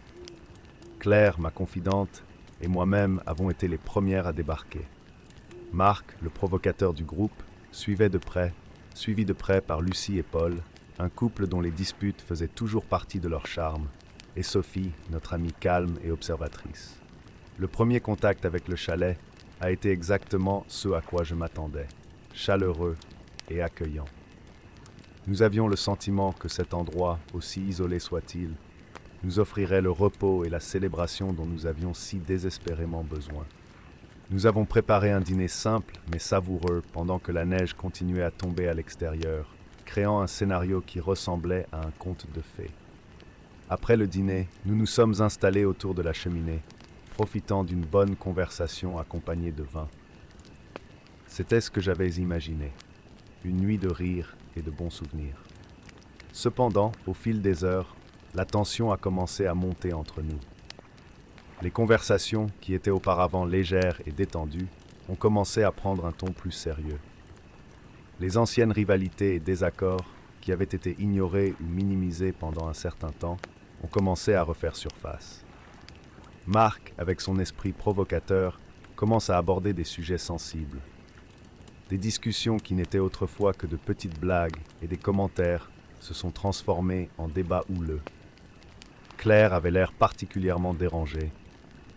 Claire, ma confidente, et moi-même avons été les premières à débarquer. Marc, le provocateur du groupe, suivi de près par Lucie et Paul, un couple dont les disputes faisaient toujours partie de leur charme, et Sophie, notre amie calme et observatrice. Le premier contact avec le chalet a été exactement ce à quoi je m'attendais, chaleureux et accueillant. Nous avions le sentiment que cet endroit, aussi isolé soit-il, nous offrirait le repos et la célébration dont nous avions si désespérément besoin. Nous avons préparé un dîner simple mais savoureux pendant que la neige continuait à tomber à l'extérieur, créant un scénario qui ressemblait à un conte de fées. Après le dîner, nous nous sommes installés autour de la cheminée, profitant d'une bonne conversation accompagnée de vin. C'était ce que j'avais imaginé, une nuit de rire et de bons souvenirs. Cependant, au fil des heures, la tension a commencé à monter entre nous. Les conversations, qui étaient auparavant légères et détendues, ont commencé à prendre un ton plus sérieux. Les anciennes rivalités et désaccords, qui avaient été ignorés ou minimisés pendant un certain temps, ont commencé à refaire surface. Marc, avec son esprit provocateur, commence à aborder des sujets sensibles. Des discussions qui n'étaient autrefois que de petites blagues et des commentaires se sont transformés en débats houleux. Claire avait l'air particulièrement dérangée,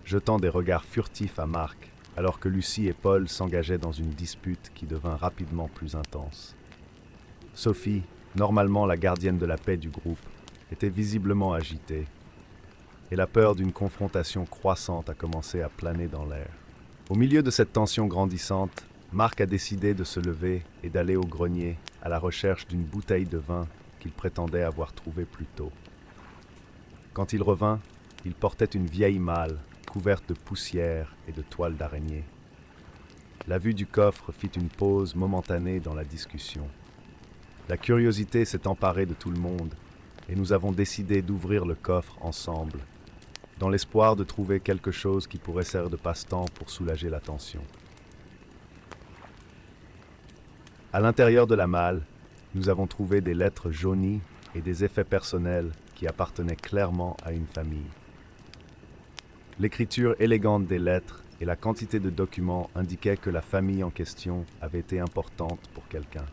jetant des regards furtifs à Marc, alors que Lucie et Paul s'engageaient dans une dispute qui devint rapidement plus intense. Sophie, normalement la gardienne de la paix du groupe, était visiblement agitée, et la peur d'une confrontation croissante a commencé à planer dans l'air. Au milieu de cette tension grandissante, Marc a décidé de se lever et d'aller au grenier à la recherche d'une bouteille de vin qu'il prétendait avoir trouvée plus tôt. Quand il revint, il portait une vieille malle couverte de poussière et de toiles d'araignée. La vue du coffre fit une pause momentanée dans la discussion. La curiosité s'est emparée de tout le monde et nous avons décidé d'ouvrir le coffre ensemble, dans l'espoir de trouver quelque chose qui pourrait servir de passe-temps pour soulager la tension. À l'intérieur de la malle, nous avons trouvé des lettres jaunies et des effets personnels qui appartenaient clairement à une famille. L'écriture élégante des lettres et la quantité de documents indiquaient que la famille en question avait été importante pour quelqu'un.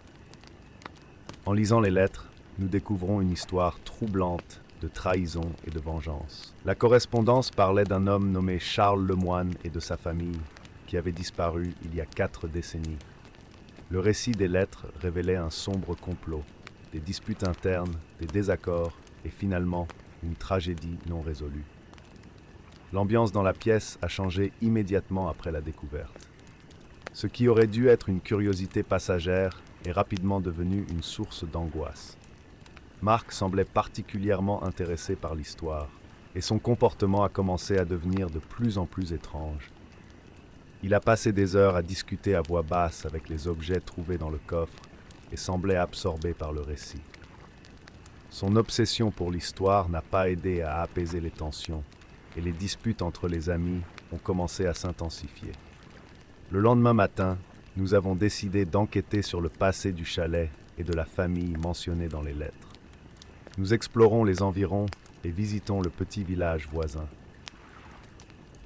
En lisant les lettres, nous découvrons une histoire troublante de trahison et de vengeance. La correspondance parlait d'un homme nommé Charles Lemoine et de sa famille, qui avait disparu il y a 4 décennies. Le récit des lettres révélait un sombre complot, des disputes internes, des désaccords et finalement une tragédie non résolue. L'ambiance dans la pièce a changé immédiatement après la découverte. Ce qui aurait dû être une curiosité passagère est rapidement devenu une source d'angoisse. Marc semblait particulièrement intéressé par l'histoire, et son comportement a commencé à devenir de plus en plus étrange. Il a passé des heures à discuter à voix basse avec les objets trouvés dans le coffre et semblait absorbé par le récit. Son obsession pour l'histoire n'a pas aidé à apaiser les tensions, et les disputes entre les amis ont commencé à s'intensifier. Le lendemain matin, nous avons décidé d'enquêter sur le passé du chalet et de la famille mentionnée dans les lettres. Nous explorons les environs et visitons le petit village voisin.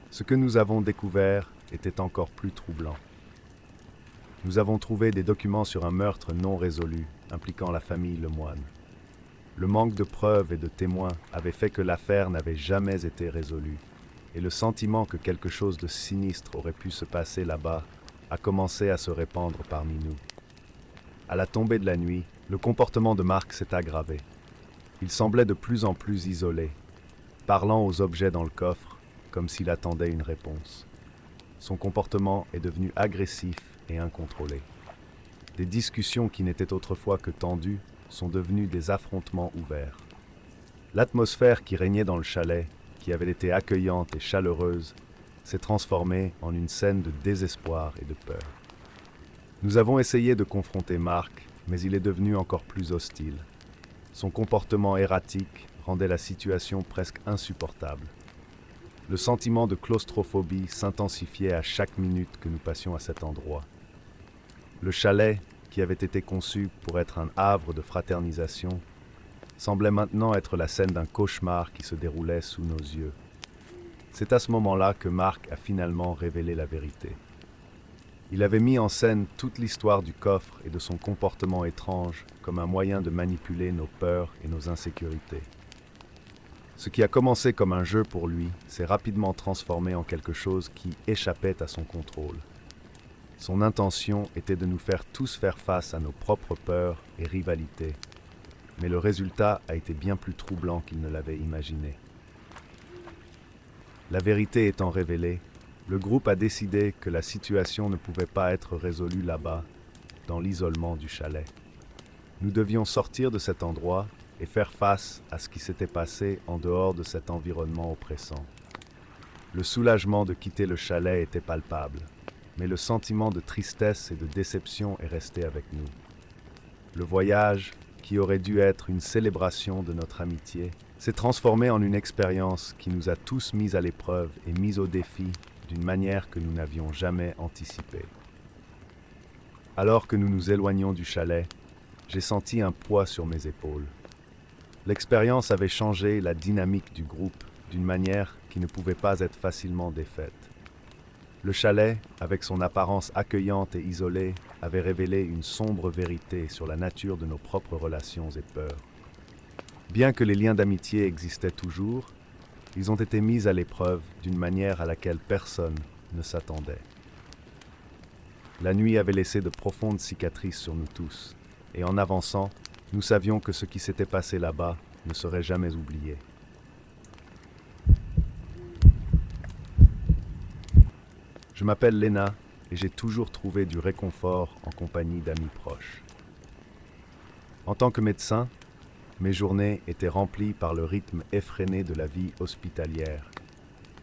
Ce que nous avons découvert était encore plus troublant. Nous avons trouvé des documents sur un meurtre non résolu impliquant la famille Lemoine. Le manque de preuves et de témoins avait fait que l'affaire n'avait jamais été résolue, et le sentiment que quelque chose de sinistre aurait pu se passer là-bas a commencé à se répandre parmi nous. À la tombée de la nuit, le comportement de Marc s'est aggravé. Il semblait de plus en plus isolé, parlant aux objets dans le coffre comme s'il attendait une réponse. Son comportement est devenu agressif et incontrôlé. Des discussions qui n'étaient autrefois que tendues sont devenues des affrontements ouverts. L'atmosphère qui régnait dans le chalet, qui avait été accueillante et chaleureuse, s'est transformée en une scène de désespoir et de peur. Nous avons essayé de confronter Marc, mais il est devenu encore plus hostile. Son comportement erratique rendait la situation presque insupportable. Le sentiment de claustrophobie s'intensifiait à chaque minute que nous passions à cet endroit. Le chalet, qui avait été conçu pour être un havre de fraternisation, semblait maintenant être la scène d'un cauchemar qui se déroulait sous nos yeux. C'est à ce moment-là que Marc a finalement révélé la vérité. Il avait mis en scène toute l'histoire du coffre et de son comportement étrange comme un moyen de manipuler nos peurs et nos insécurités. Ce qui a commencé comme un jeu pour lui s'est rapidement transformé en quelque chose qui échappait à son contrôle. Son intention était de nous faire tous faire face à nos propres peurs et rivalités, mais le résultat a été bien plus troublant qu'il ne l'avait imaginé. La vérité étant révélée, le groupe a décidé que la situation ne pouvait pas être résolue là-bas, dans l'isolement du chalet. Nous devions sortir de cet endroit et faire face à ce qui s'était passé en dehors de cet environnement oppressant. Le soulagement de quitter le chalet était palpable, mais le sentiment de tristesse et de déception est resté avec nous. Le voyage, qui aurait dû être une célébration de notre amitié, s'est transformé en une expérience qui nous a tous mis à l'épreuve et mis au défi d'une manière que nous n'avions jamais anticipée. Alors que nous nous éloignions du chalet, j'ai senti un poids sur mes épaules. L'expérience avait changé la dynamique du groupe d'une manière qui ne pouvait pas être facilement défaite. Le chalet, avec son apparence accueillante et isolée, avait révélé une sombre vérité sur la nature de nos propres relations et peurs. Bien que les liens d'amitié existaient toujours, ils ont été mis à l'épreuve d'une manière à laquelle personne ne s'attendait. La nuit avait laissé de profondes cicatrices sur nous tous, et en avançant, nous savions que ce qui s'était passé là-bas ne serait jamais oublié. Je m'appelle Léna et j'ai toujours trouvé du réconfort en compagnie d'amis proches. En tant que médecin, mes journées étaient remplies par le rythme effréné de la vie hospitalière,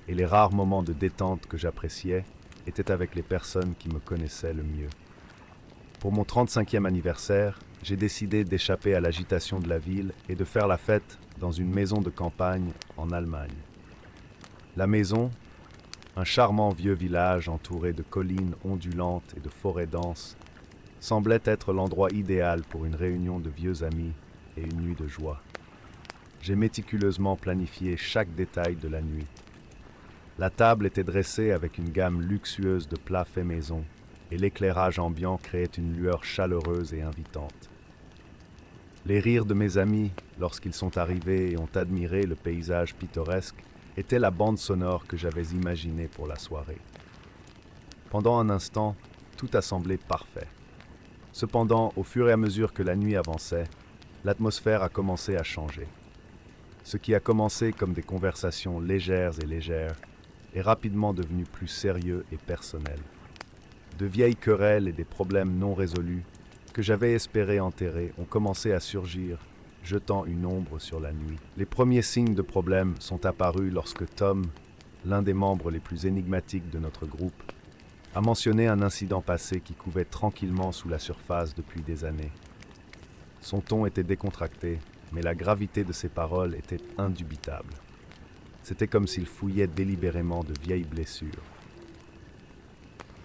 et les rares moments de détente que j'appréciais étaient avec les personnes qui me connaissaient le mieux. Pour mon 35e anniversaire, j'ai décidé d'échapper à l'agitation de la ville et de faire la fête dans une maison de campagne en Allemagne. La maison, un charmant vieux village entouré de collines ondulantes et de forêts denses, semblait être l'endroit idéal pour une réunion de vieux amis et une nuit de joie. J'ai méticuleusement planifié chaque détail de la nuit. La table était dressée avec une gamme luxueuse de plats faits maison, et l'éclairage ambiant créait une lueur chaleureuse et invitante. Les rires de mes amis, lorsqu'ils sont arrivés et ont admiré le paysage pittoresque, étaient la bande sonore que j'avais imaginée pour la soirée. Pendant un instant, tout a semblé parfait. Cependant, au fur et à mesure que la nuit avançait, l'atmosphère a commencé à changer. Ce qui a commencé comme des conversations légères est rapidement devenu plus sérieux et personnel. De vieilles querelles et des problèmes non résolus que j'avais espéré enterrer ont commencé à surgir, jetant une ombre sur la nuit. Les premiers signes de problème sont apparus lorsque Tom, l'un des membres les plus énigmatiques de notre groupe, a mentionné un incident passé qui couvait tranquillement sous la surface depuis des années. Son ton était décontracté, mais la gravité de ses paroles était indubitable. C'était comme s'il fouillait délibérément de vieilles blessures.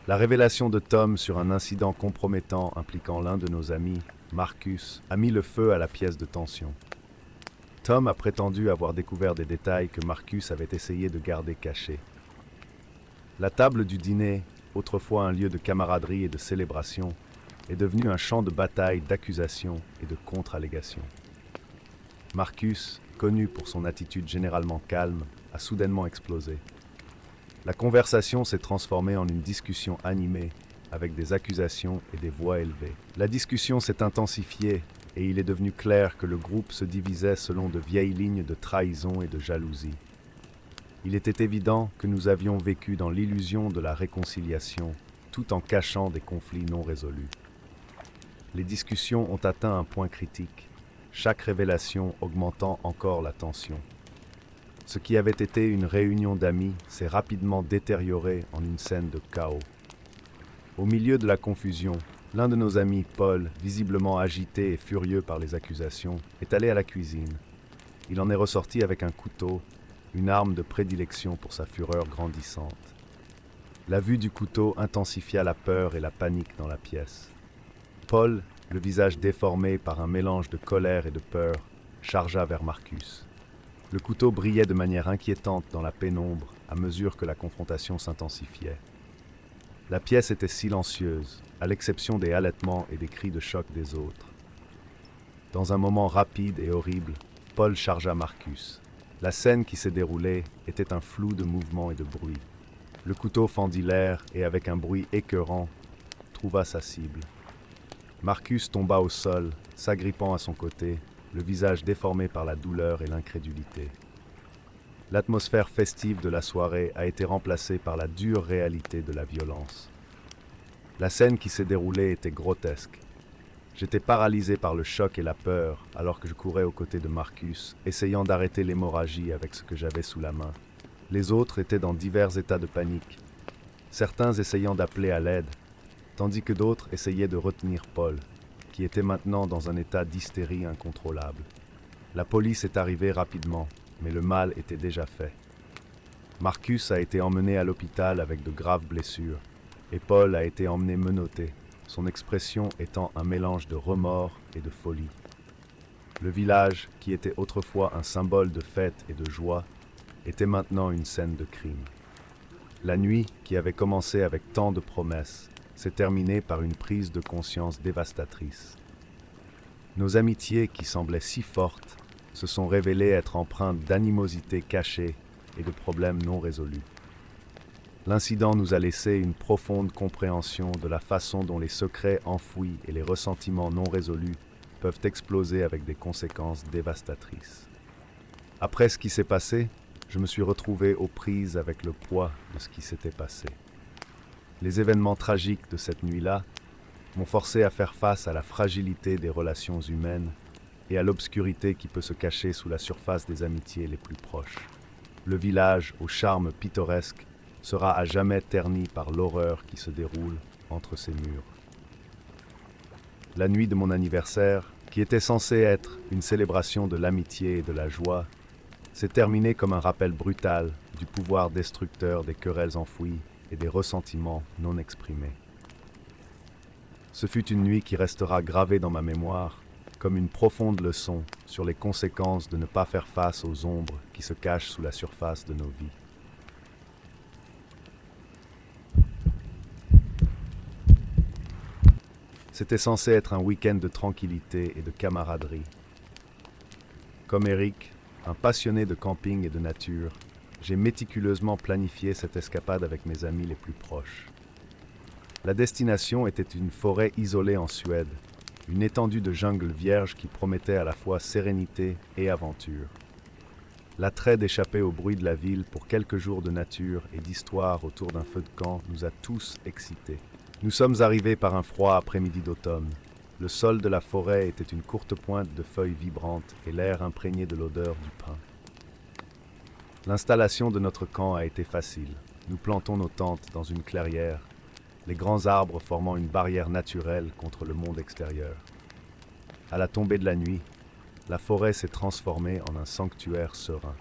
La révélation de Tom sur un incident compromettant impliquant l'un de nos amis, Marcus, a mis le feu à la pièce de tension. Tom a prétendu avoir découvert des détails que Marcus avait essayé de garder cachés. La table du dîner, autrefois un lieu de camaraderie et de célébration, est devenue un champ de bataille d'accusations et de contre-allégations. Marcus, connu pour son attitude généralement calme, a soudainement explosé. La conversation s'est transformée en une discussion animée, avec des accusations et des voix élevées. La discussion s'est intensifiée et il est devenu clair que le groupe se divisait selon de vieilles lignes de trahison et de jalousie. Il était évident que nous avions vécu dans l'illusion de la réconciliation, tout en cachant des conflits non résolus. Les discussions ont atteint un point critique, chaque révélation augmentant encore la tension. Ce qui avait été une réunion d'amis s'est rapidement détérioré en une scène de chaos. Au milieu de la confusion, l'un de nos amis, Paul, visiblement agité et furieux par les accusations, est allé à la cuisine. Il en est ressorti avec un couteau, une arme de prédilection pour sa fureur grandissante. La vue du couteau intensifia la peur et la panique dans la pièce. Paul, le visage déformé par un mélange de colère et de peur, chargea vers Marcus. Le couteau brillait de manière inquiétante dans la pénombre à mesure que la confrontation s'intensifiait. La pièce était silencieuse, à l'exception des halètements et des cris de choc des autres. Dans un moment rapide et horrible, Paul chargea Marcus. La scène qui s'est déroulée était un flou de mouvements et de bruit. Le couteau fendit l'air et, avec un bruit écœurant, trouva sa cible. Marcus tomba au sol, s'agrippant à son côté, le visage déformé par la douleur et l'incrédulité. L'atmosphère festive de la soirée a été remplacée par la dure réalité de la violence. La scène qui s'est déroulée était grotesque. J'étais paralysé par le choc et la peur alors que je courais aux côtés de Marcus, essayant d'arrêter l'hémorragie avec ce que j'avais sous la main. Les autres étaient dans divers états de panique, certains essayant d'appeler à l'aide, tandis que d'autres essayaient de retenir Paul, qui était maintenant dans un état d'hystérie incontrôlable. La police est arrivée rapidement, mais le mal était déjà fait. Marcus a été emmené à l'hôpital avec de graves blessures, et Paul a été emmené menotté, son expression étant un mélange de remords et de folie. Le village, qui était autrefois un symbole de fête et de joie, était maintenant une scène de crime. La nuit, qui avait commencé avec tant de promesses, s'est terminée par une prise de conscience dévastatrice. Nos amitiés, qui semblaient si fortes, se sont révélées être empreintes d'animosité cachée et de problèmes non résolus. L'incident nous a laissé une profonde compréhension de la façon dont les secrets enfouis et les ressentiments non résolus peuvent exploser avec des conséquences dévastatrices. Après ce qui s'est passé, je me suis retrouvé aux prises avec le poids de ce qui s'était passé. Les événements tragiques de cette nuit-là m'ont forcé à faire face à la fragilité des relations humaines et à l'obscurité qui peut se cacher sous la surface des amitiés les plus proches. Le village, au charme pittoresque, sera à jamais terni par l'horreur qui se déroule entre ces murs. La nuit de mon anniversaire, qui était censée être une célébration de l'amitié et de la joie, s'est terminée comme un rappel brutal du pouvoir destructeur des querelles enfouies et des ressentiments non exprimés. Ce fut une nuit qui restera gravée dans ma mémoire comme une profonde leçon sur les conséquences de ne pas faire face aux ombres qui se cachent sous la surface de nos vies. C'était censé être un week-end de tranquillité et de camaraderie. Comme Eric, un passionné de camping et de nature, j'ai méticuleusement planifié cette escapade avec mes amis les plus proches. La destination était une forêt isolée en Suède, une étendue de jungle vierge qui promettait à la fois sérénité et aventure. L'attrait d'échapper au bruit de la ville pour quelques jours de nature et d'histoire autour d'un feu de camp nous a tous excités. Nous sommes arrivés par un froid après-midi d'automne. Le sol de la forêt était une courte pointe de feuilles vibrantes et l'air imprégné de l'odeur du pin. L'installation de notre camp a été facile. Nous plantons nos tentes dans une clairière, les grands arbres formant une barrière naturelle contre le monde extérieur. À la tombée de la nuit, la forêt s'est transformée en un sanctuaire serein.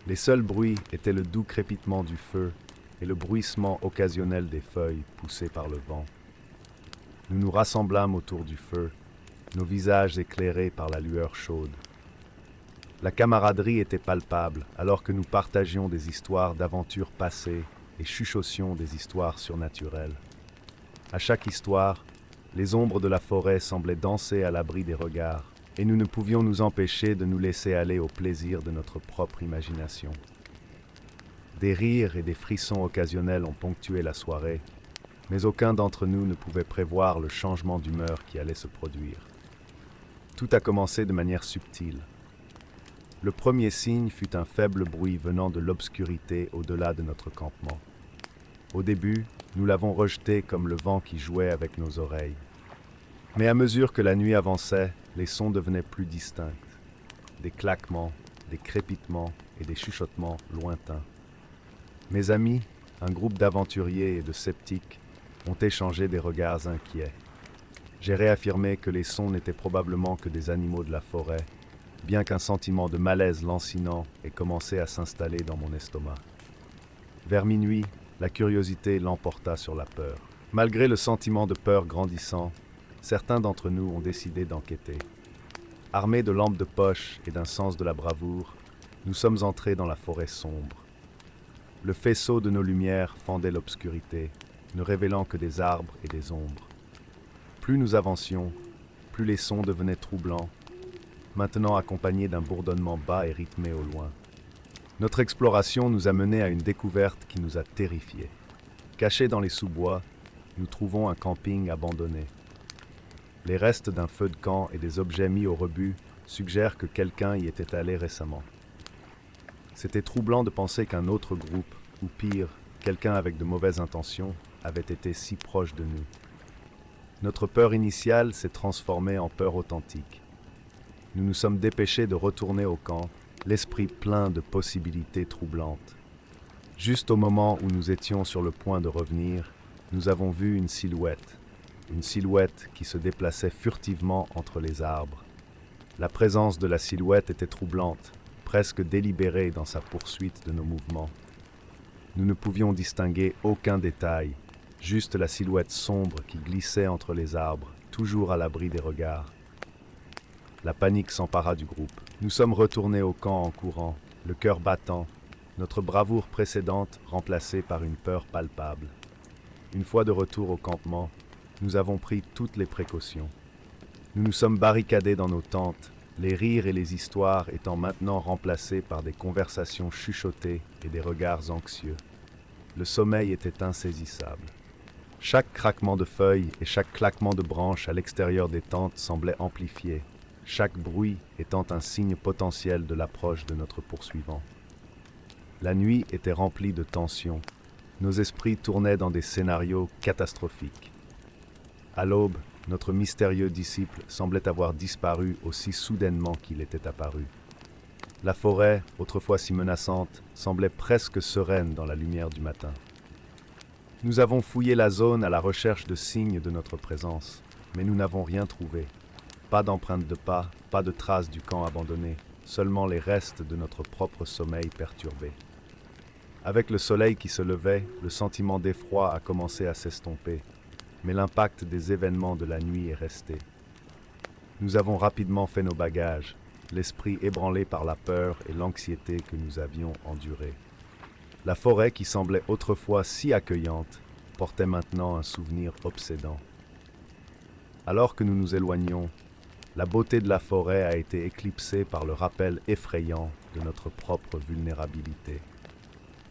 Les seuls bruits étaient le doux crépitement du feu et le bruissement occasionnel des feuilles poussées par le vent. Nous nous rassemblâmes autour du feu, nos visages éclairés par la lueur chaude. La camaraderie était palpable alors que nous partagions des histoires d'aventures passées et chuchotions des histoires surnaturelles. À chaque histoire, les ombres de la forêt semblaient danser à l'abri des regards, et nous ne pouvions nous empêcher de nous laisser aller au plaisir de notre propre imagination. Des rires et des frissons occasionnels ont ponctué la soirée, mais aucun d'entre nous ne pouvait prévoir le changement d'humeur qui allait se produire. Tout a commencé de manière subtile. Le premier signe fut un faible bruit venant de l'obscurité au-delà de notre campement. Au début, nous l'avons rejeté comme le vent qui jouait avec nos oreilles. Mais à mesure que la nuit avançait, les sons devenaient plus distincts. Des claquements, des crépitements et des chuchotements lointains. Mes amis, un groupe d'aventuriers et de sceptiques, ont échangé des regards inquiets. J'ai réaffirmé que les sons n'étaient probablement que des animaux de la forêt, bien qu'un sentiment de malaise lancinant ait commencé à s'installer dans mon estomac. Vers minuit, la curiosité l'emporta sur la peur. Malgré le sentiment de peur grandissant, certains d'entre nous ont décidé d'enquêter. Armés de lampes de poche et d'un sens de la bravoure, nous sommes entrés dans la forêt sombre. Le faisceau de nos lumières fendait l'obscurité, ne révélant que des arbres et des ombres. Plus nous avancions, plus les sons devenaient troublants, maintenant accompagnés d'un bourdonnement bas et rythmé au loin. Notre exploration nous a menés à une découverte qui nous a terrifiés. Cachés dans les sous-bois, nous trouvons un camping abandonné. Les restes d'un feu de camp et des objets mis au rebut suggèrent que quelqu'un y était allé récemment. C'était troublant de penser qu'un autre groupe, ou pire, quelqu'un avec de mauvaises intentions, avait été si proche de nous. Notre peur initiale s'est transformée en peur authentique. Nous nous sommes dépêchés de retourner au camp, l'esprit plein de possibilités troublantes. Juste au moment où nous étions sur le point de revenir, nous avons vu une silhouette qui se déplaçait furtivement entre les arbres. La présence de la silhouette était troublante, presque délibérée dans sa poursuite de nos mouvements. Nous ne pouvions distinguer aucun détail, juste la silhouette sombre qui glissait entre les arbres, toujours à l'abri des regards. La panique s'empara du groupe. Nous sommes retournés au camp en courant, le cœur battant, notre bravoure précédente remplacée par une peur palpable. Une fois de retour au campement, nous avons pris toutes les précautions. Nous nous sommes barricadés dans nos tentes, les rires et les histoires étant maintenant remplacés par des conversations chuchotées et des regards anxieux. Le sommeil était insaisissable. Chaque craquement de feuilles et chaque claquement de branches à l'extérieur des tentes semblait amplifié, chaque bruit étant un signe potentiel de l'approche de notre poursuivant. La nuit était remplie de tensions. Nos esprits tournaient dans des scénarios catastrophiques. À l'aube, notre mystérieux disciple semblait avoir disparu aussi soudainement qu'il était apparu. La forêt, autrefois si menaçante, semblait presque sereine dans la lumière du matin. Nous avons fouillé la zone à la recherche de signes de notre présence, mais nous n'avons rien trouvé. Pas d'empreintes de pas, pas de traces du camp abandonné, seulement les restes de notre propre sommeil perturbé. Avec le soleil qui se levait, le sentiment d'effroi a commencé à s'estomper, mais l'impact des événements de la nuit est resté. Nous avons rapidement fait nos bagages, l'esprit ébranlé par la peur et l'anxiété que nous avions endurées. La forêt qui semblait autrefois si accueillante portait maintenant un souvenir obsédant. Alors que nous nous éloignions, la beauté de la forêt a été éclipsée par le rappel effrayant de notre propre vulnérabilité.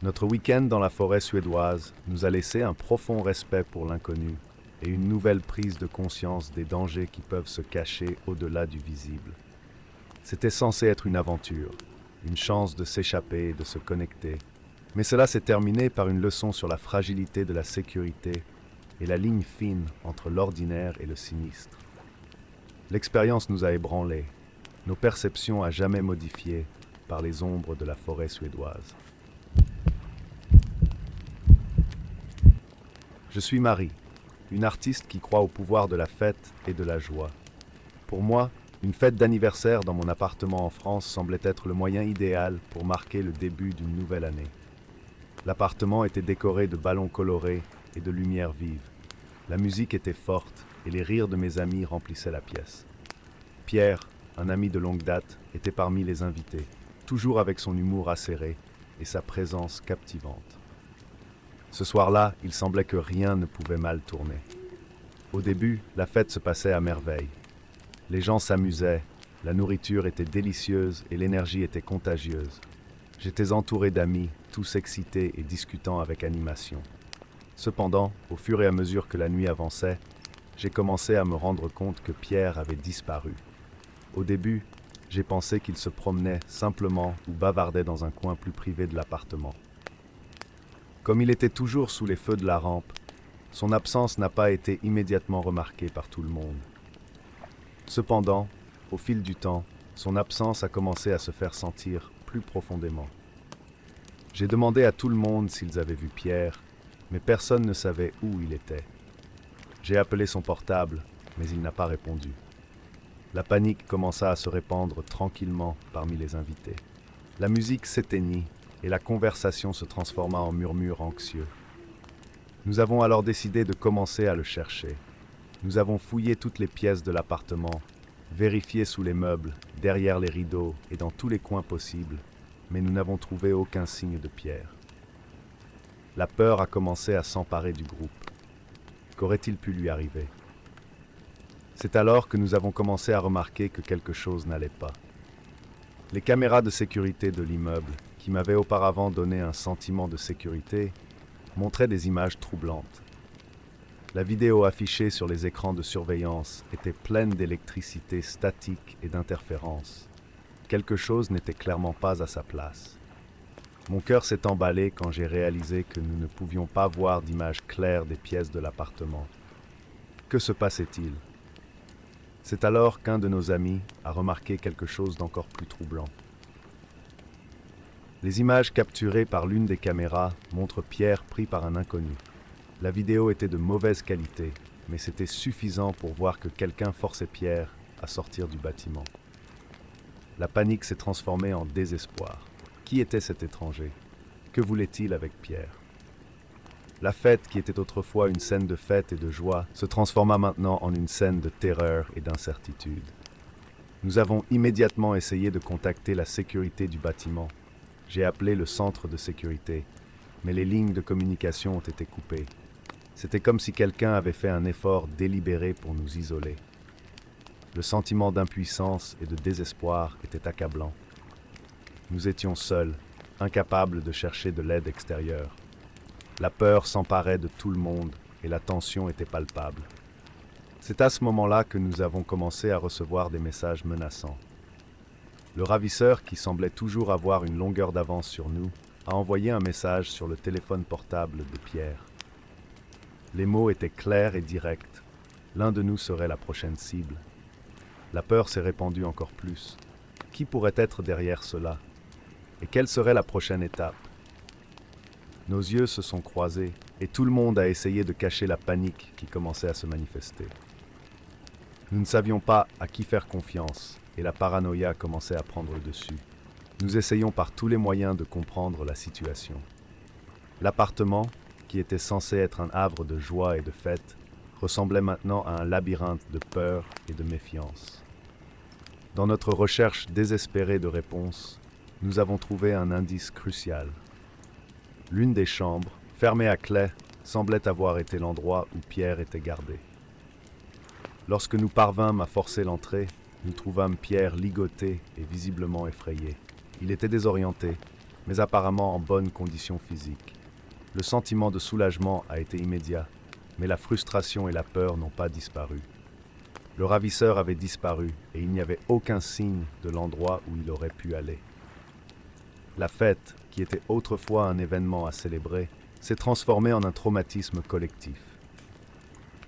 Notre week-end dans la forêt suédoise nous a laissé un profond respect pour l'inconnu et une nouvelle prise de conscience des dangers qui peuvent se cacher au-delà du visible. C'était censé être une aventure, une chance de s'échapper et de se connecter, mais cela s'est terminé par une leçon sur la fragilité de la sécurité et la ligne fine entre l'ordinaire et le sinistre. L'expérience nous a ébranlés, nos perceptions à jamais modifiées par les ombres de la forêt suédoise. Je suis Marie, une artiste qui croit au pouvoir de la fête et de la joie. Pour moi, une fête d'anniversaire dans mon appartement en France semblait être le moyen idéal pour marquer le début d'une nouvelle année. L'appartement était décoré de ballons colorés et de lumières vives. La musique était forte et les rires de mes amis remplissaient la pièce. Pierre, un ami de longue date, était parmi les invités, toujours avec son humour acéré et sa présence captivante. Ce soir-là, il semblait que rien ne pouvait mal tourner. Au début, la fête se passait à merveille. Les gens s'amusaient, la nourriture était délicieuse et l'énergie était contagieuse. J'étais entouré d'amis, tous excités et discutant avec animation. Cependant, au fur et à mesure que la nuit avançait, j'ai commencé à me rendre compte que Pierre avait disparu. Au début, j'ai pensé qu'il se promenait simplement ou bavardait dans un coin plus privé de l'appartement. Comme il était toujours sous les feux de la rampe, son absence n'a pas été immédiatement remarquée par tout le monde. Cependant, au fil du temps, son absence a commencé à se faire sentir plus profondément. J'ai demandé à tout le monde s'ils avaient vu Pierre, mais personne ne savait où il était. J'ai appelé son portable, mais il n'a pas répondu. La panique commença à se répandre tranquillement parmi les invités. La musique s'éteignit et la conversation se transforma en murmures anxieux. Nous avons alors décidé de commencer à le chercher. Nous avons fouillé toutes les pièces de l'appartement, vérifié sous les meubles, derrière les rideaux et dans tous les coins possibles, mais nous n'avons trouvé aucun signe de Pierre. La peur a commencé à s'emparer du groupe. Qu'aurait-il pu lui arriver? C'est alors que nous avons commencé à remarquer que quelque chose n'allait pas. Les caméras de sécurité de l'immeuble, qui m'avaient auparavant donné un sentiment de sécurité, montraient des images troublantes. La vidéo affichée sur les écrans de surveillance était pleine d'électricité statique et d'interférences. Quelque chose n'était clairement pas à sa place. Mon cœur s'est emballé quand j'ai réalisé que nous ne pouvions pas voir d'image claire des pièces de l'appartement. Que se passait-il? C'est alors qu'un de nos amis a remarqué quelque chose d'encore plus troublant. Les images capturées par l'une des caméras montrent Pierre pris par un inconnu. La vidéo était de mauvaise qualité, mais c'était suffisant pour voir que quelqu'un forçait Pierre à sortir du bâtiment. La panique s'est transformée en désespoir. Qui était cet étranger? Que voulait-il avec Pierre? La fête, qui était autrefois une scène de fête et de joie, se transforma maintenant en une scène de terreur et d'incertitude. Nous avons immédiatement essayé de contacter la sécurité du bâtiment. J'ai appelé le centre de sécurité, mais les lignes de communication ont été coupées. C'était comme si quelqu'un avait fait un effort délibéré pour nous isoler. Le sentiment d'impuissance et de désespoir était accablant. Nous étions seuls, incapables de chercher de l'aide extérieure. La peur s'emparait de tout le monde et la tension était palpable. C'est à ce moment-là que nous avons commencé à recevoir des messages menaçants. Le ravisseur, qui semblait toujours avoir une longueur d'avance sur nous, a envoyé un message sur le téléphone portable de Pierre. Les mots étaient clairs et directs. L'un de nous serait la prochaine cible. La peur s'est répandue encore plus. Qui pourrait être derrière cela? Et quelle serait la prochaine étape? Nos yeux se sont croisés et tout le monde a essayé de cacher la panique qui commençait à se manifester. Nous ne savions pas à qui faire confiance et la paranoïa commençait à prendre le dessus. Nous essayons par tous les moyens de comprendre la situation. L'appartement, qui était censé être un havre de joie et de fête, ressemblait maintenant à un labyrinthe de peur et de méfiance. Dans notre recherche désespérée de réponses, nous avons trouvé un indice crucial. L'une des chambres, fermée à clé, semblait avoir été l'endroit où Pierre était gardé. Lorsque nous parvînmes à forcer l'entrée, nous trouvâmes Pierre ligoté et visiblement effrayé. Il était désorienté, mais apparemment en bonne condition physique. Le sentiment de soulagement a été immédiat, mais la frustration et la peur n'ont pas disparu. Le ravisseur avait disparu et il n'y avait aucun signe de l'endroit où il aurait pu aller. La fête, qui était autrefois un événement à célébrer, s'est transformée en un traumatisme collectif.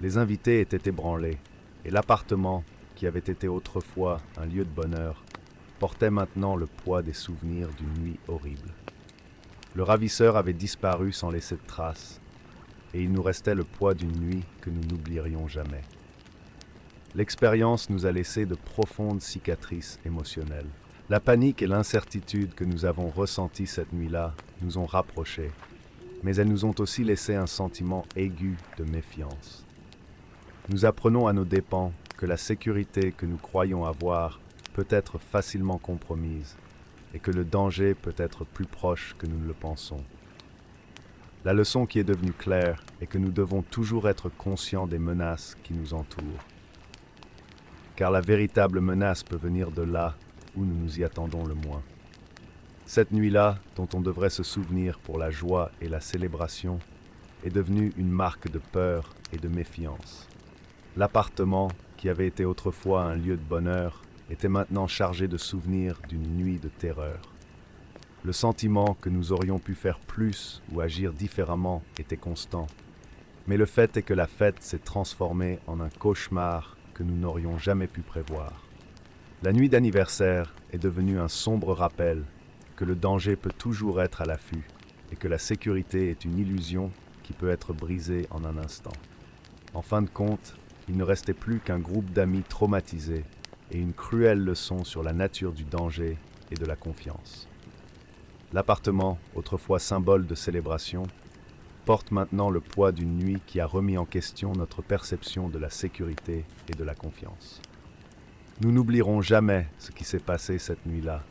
Les invités étaient ébranlés, et l'appartement, qui avait été autrefois un lieu de bonheur, portait maintenant le poids des souvenirs d'une nuit horrible. Le ravisseur avait disparu sans laisser de traces, et il nous restait le poids d'une nuit que nous n'oublierions jamais. L'expérience nous a laissé de profondes cicatrices émotionnelles. La panique et l'incertitude que nous avons ressenties cette nuit-là nous ont rapprochés, mais elles nous ont aussi laissé un sentiment aigu de méfiance. Nous apprenons à nos dépens que la sécurité que nous croyons avoir peut être facilement compromise et que le danger peut être plus proche que nous ne le pensons. La leçon qui est devenue claire est que nous devons toujours être conscients des menaces qui nous entourent. Car la véritable menace peut venir de là où nous nous y attendons le moins. Cette nuit-là, dont on devrait se souvenir pour la joie et la célébration, est devenue une marque de peur et de méfiance. L'appartement, qui avait été autrefois un lieu de bonheur, était maintenant chargé de souvenirs d'une nuit de terreur. Le sentiment que nous aurions pu faire plus ou agir différemment était constant. Mais le fait est que la fête s'est transformée en un cauchemar que nous n'aurions jamais pu prévoir. La nuit d'anniversaire est devenue un sombre rappel que le danger peut toujours être à l'affût et que la sécurité est une illusion qui peut être brisée en un instant. En fin de compte, il ne restait plus qu'un groupe d'amis traumatisés et une cruelle leçon sur la nature du danger et de la confiance. L'appartement, autrefois symbole de célébration, porte maintenant le poids d'une nuit qui a remis en question notre perception de la sécurité et de la confiance. Nous n'oublierons jamais ce qui s'est passé cette nuit-là,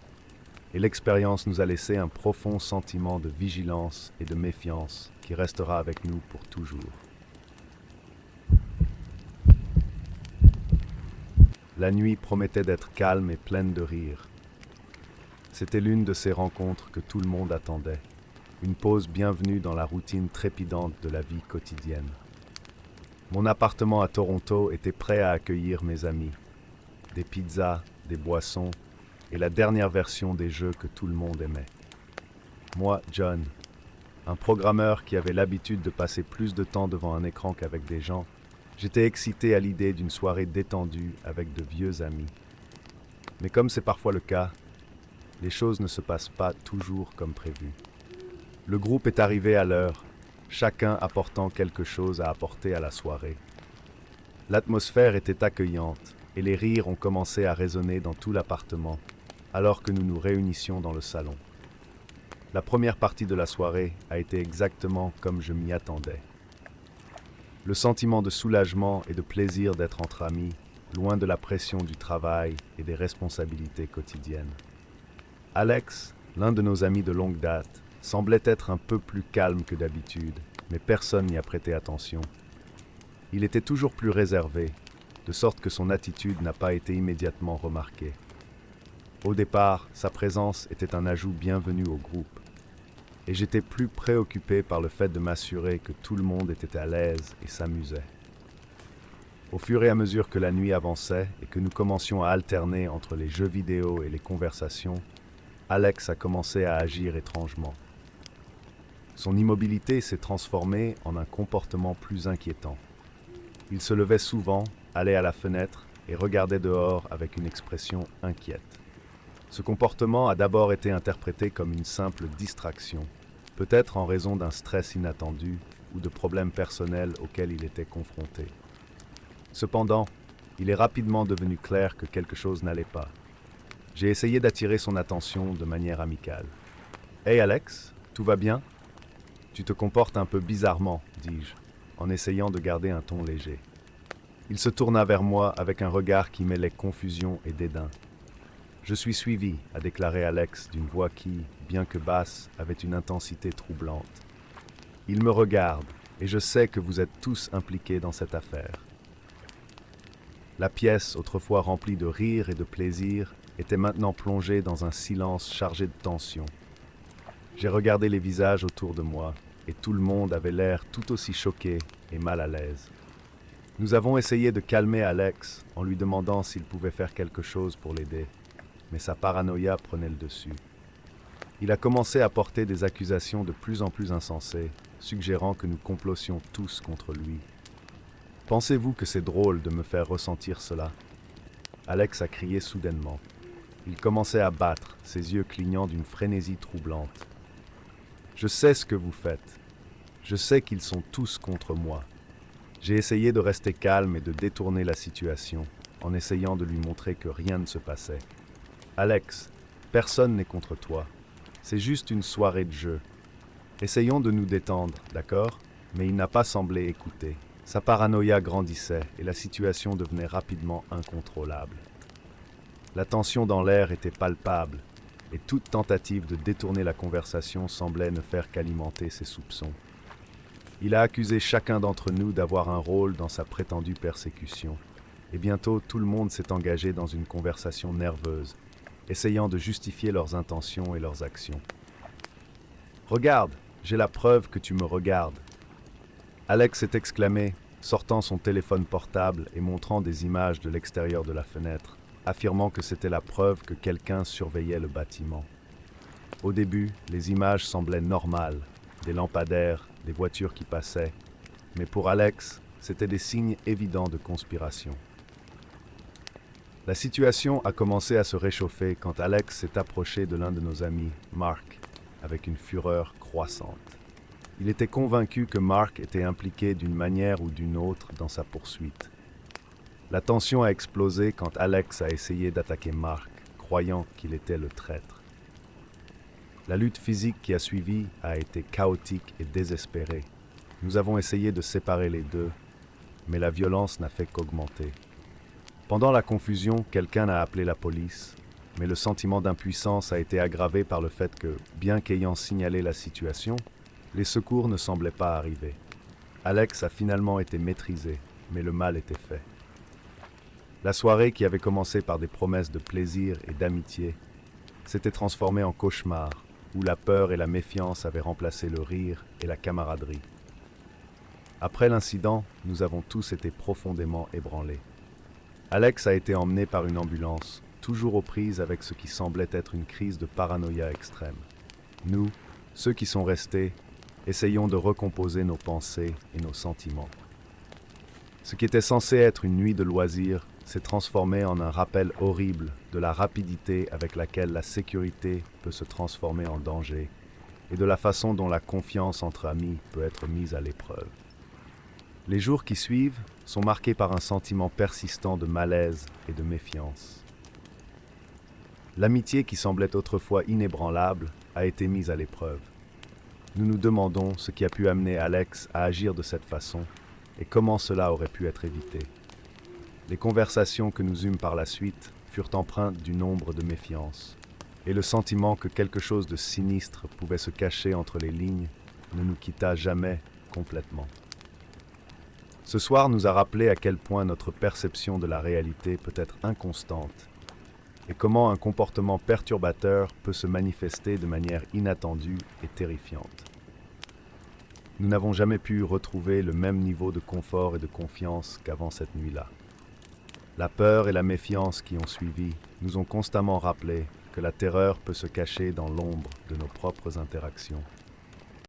et l'expérience nous a laissé un profond sentiment de vigilance et de méfiance qui restera avec nous pour toujours. La nuit promettait d'être calme et pleine de rire. C'était l'une de ces rencontres que tout le monde attendait, une pause bienvenue dans la routine trépidante de la vie quotidienne. Mon appartement à Toronto était prêt à accueillir mes amis. Des pizzas, des boissons et la dernière version des jeux que tout le monde aimait. Moi, John, un programmeur qui avait l'habitude de passer plus de temps devant un écran qu'avec des gens, J'étais excité à l'idée d'une soirée détendue avec de vieux amis. Mais comme c'est parfois le cas, les choses ne se passent pas toujours comme prévu. Le groupe est arrivé à l'heure, chacun apportant quelque chose à apporter à la soirée. L'atmosphère était accueillante et les rires ont commencé à résonner dans tout l'appartement, alors que nous nous réunissions dans le salon. La première partie de la soirée a été exactement comme je m'y attendais. Le sentiment de soulagement et de plaisir d'être entre amis, loin de la pression du travail et des responsabilités quotidiennes. Alex, l'un de nos amis de longue date, semblait être un peu plus calme que d'habitude, mais personne n'y a prêté attention. Il était toujours plus réservé, de sorte que son attitude n'a pas été immédiatement remarquée. Au départ, sa présence était un ajout bienvenu au groupe, et j'étais plus préoccupé par le fait de m'assurer que tout le monde était à l'aise et s'amusait. Au fur et à mesure que la nuit avançait et que nous commencions à alterner entre les jeux vidéo et les conversations, Alex a commencé à agir étrangement. Son immobilité s'est transformée en un comportement plus inquiétant. Il se levait souvent, allait à la fenêtre et regardait dehors avec une expression inquiète. Ce comportement a d'abord été interprété comme une simple distraction, peut-être en raison d'un stress inattendu ou de problèmes personnels auxquels il était confronté. Cependant, il est rapidement devenu clair que quelque chose n'allait pas. J'ai essayé d'attirer son attention de manière amicale. « Hey Alex, tout va bien ? Tu te comportes un peu bizarrement, dis-je, en essayant de garder un ton léger. Il se tourna vers moi avec un regard qui mêlait confusion et dédain. « Je suis suivi », a déclaré Alex d'une voix qui, bien que basse, avait une intensité troublante. « Il me regarde, et je sais que vous êtes tous impliqués dans cette affaire. » La pièce, autrefois remplie de rire et de plaisir, était maintenant plongée dans un silence chargé de tension. J'ai regardé les visages autour de moi, et tout le monde avait l'air tout aussi choqué et mal à l'aise. Nous avons essayé de calmer Alex en lui demandant s'il pouvait faire quelque chose pour l'aider, mais sa paranoïa prenait le dessus. Il a commencé à porter des accusations de plus en plus insensées, suggérant que nous complottions tous contre lui. Pensez-vous que c'est drôle de me faire ressentir cela ? Alex a crié soudainement. Il commençait à battre, ses yeux clignant d'une frénésie troublante. Je sais ce que vous faites. Je sais qu'ils sont tous contre moi. J'ai essayé de rester calme et de détourner la situation, en essayant de lui montrer que rien ne se passait. Alex, personne n'est contre toi. C'est juste une soirée de jeu. Essayons de nous détendre, d'accord ? Mais il n'a pas semblé écouter. Sa paranoïa grandissait et la situation devenait rapidement incontrôlable. La tension dans l'air était palpable, et toute tentative de détourner la conversation semblait ne faire qu'alimenter ses soupçons. Il a accusé chacun d'entre nous d'avoir un rôle dans sa prétendue persécution, et bientôt tout le monde s'est engagé dans une conversation nerveuse, essayant de justifier leurs intentions et leurs actions. « Regarde, j'ai la preuve que tu me regardes !» Alex s'est exclamé, sortant son téléphone portable et montrant des images de l'extérieur de la fenêtre, affirmant que c'était la preuve que quelqu'un surveillait le bâtiment. Au début, les images semblaient normales, des lampadaires, des voitures qui passaient, mais pour Alex, c'étaient des signes évidents de conspiration. La situation a commencé à se réchauffer quand Alex s'est approché de l'un de nos amis, Mark, avec une fureur croissante. Il était convaincu que Mark était impliqué d'une manière ou d'une autre dans sa poursuite. La tension a explosé quand Alex a essayé d'attaquer Mark, croyant qu'il était le traître. La lutte physique qui a suivi a été chaotique et désespérée. Nous avons essayé de séparer les deux, mais la violence n'a fait qu'augmenter. Pendant la confusion, quelqu'un a appelé la police, mais le sentiment d'impuissance a été aggravé par le fait que, bien qu'ayant signalé la situation, les secours ne semblaient pas arriver. Alex a finalement été maîtrisé, mais le mal était fait. La soirée, qui avait commencé par des promesses de plaisir et d'amitié, s'était transformée en cauchemar, où la peur et la méfiance avaient remplacé le rire et la camaraderie. Après l'incident, nous avons tous été profondément ébranlés. Alex a été emmené par une ambulance, toujours aux prises avec ce qui semblait être une crise de paranoïa extrême. Nous, ceux qui sont restés, essayons de recomposer nos pensées et nos sentiments. Ce qui était censé être une nuit de loisirs s'est transformé en un rappel horrible de la rapidité avec laquelle la sécurité peut se transformer en danger et de la façon dont la confiance entre amis peut être mise à l'épreuve. Les jours qui suivent sont marqués par un sentiment persistant de malaise et de méfiance. L'amitié qui semblait autrefois inébranlable a été mise à l'épreuve. Nous nous demandons ce qui a pu amener Alex à agir de cette façon et comment cela aurait pu être évité. Les conversations que nous eûmes par la suite furent empreintes d'une ombre de méfiance, et le sentiment que quelque chose de sinistre pouvait se cacher entre les lignes ne nous quitta jamais complètement. Ce soir nous a rappelé à quel point notre perception de la réalité peut être inconstante, et comment un comportement perturbateur peut se manifester de manière inattendue et terrifiante. Nous n'avons jamais pu retrouver le même niveau de confort et de confiance qu'avant cette nuit-là. La peur et la méfiance qui ont suivi nous ont constamment rappelé que la terreur peut se cacher dans l'ombre de nos propres interactions.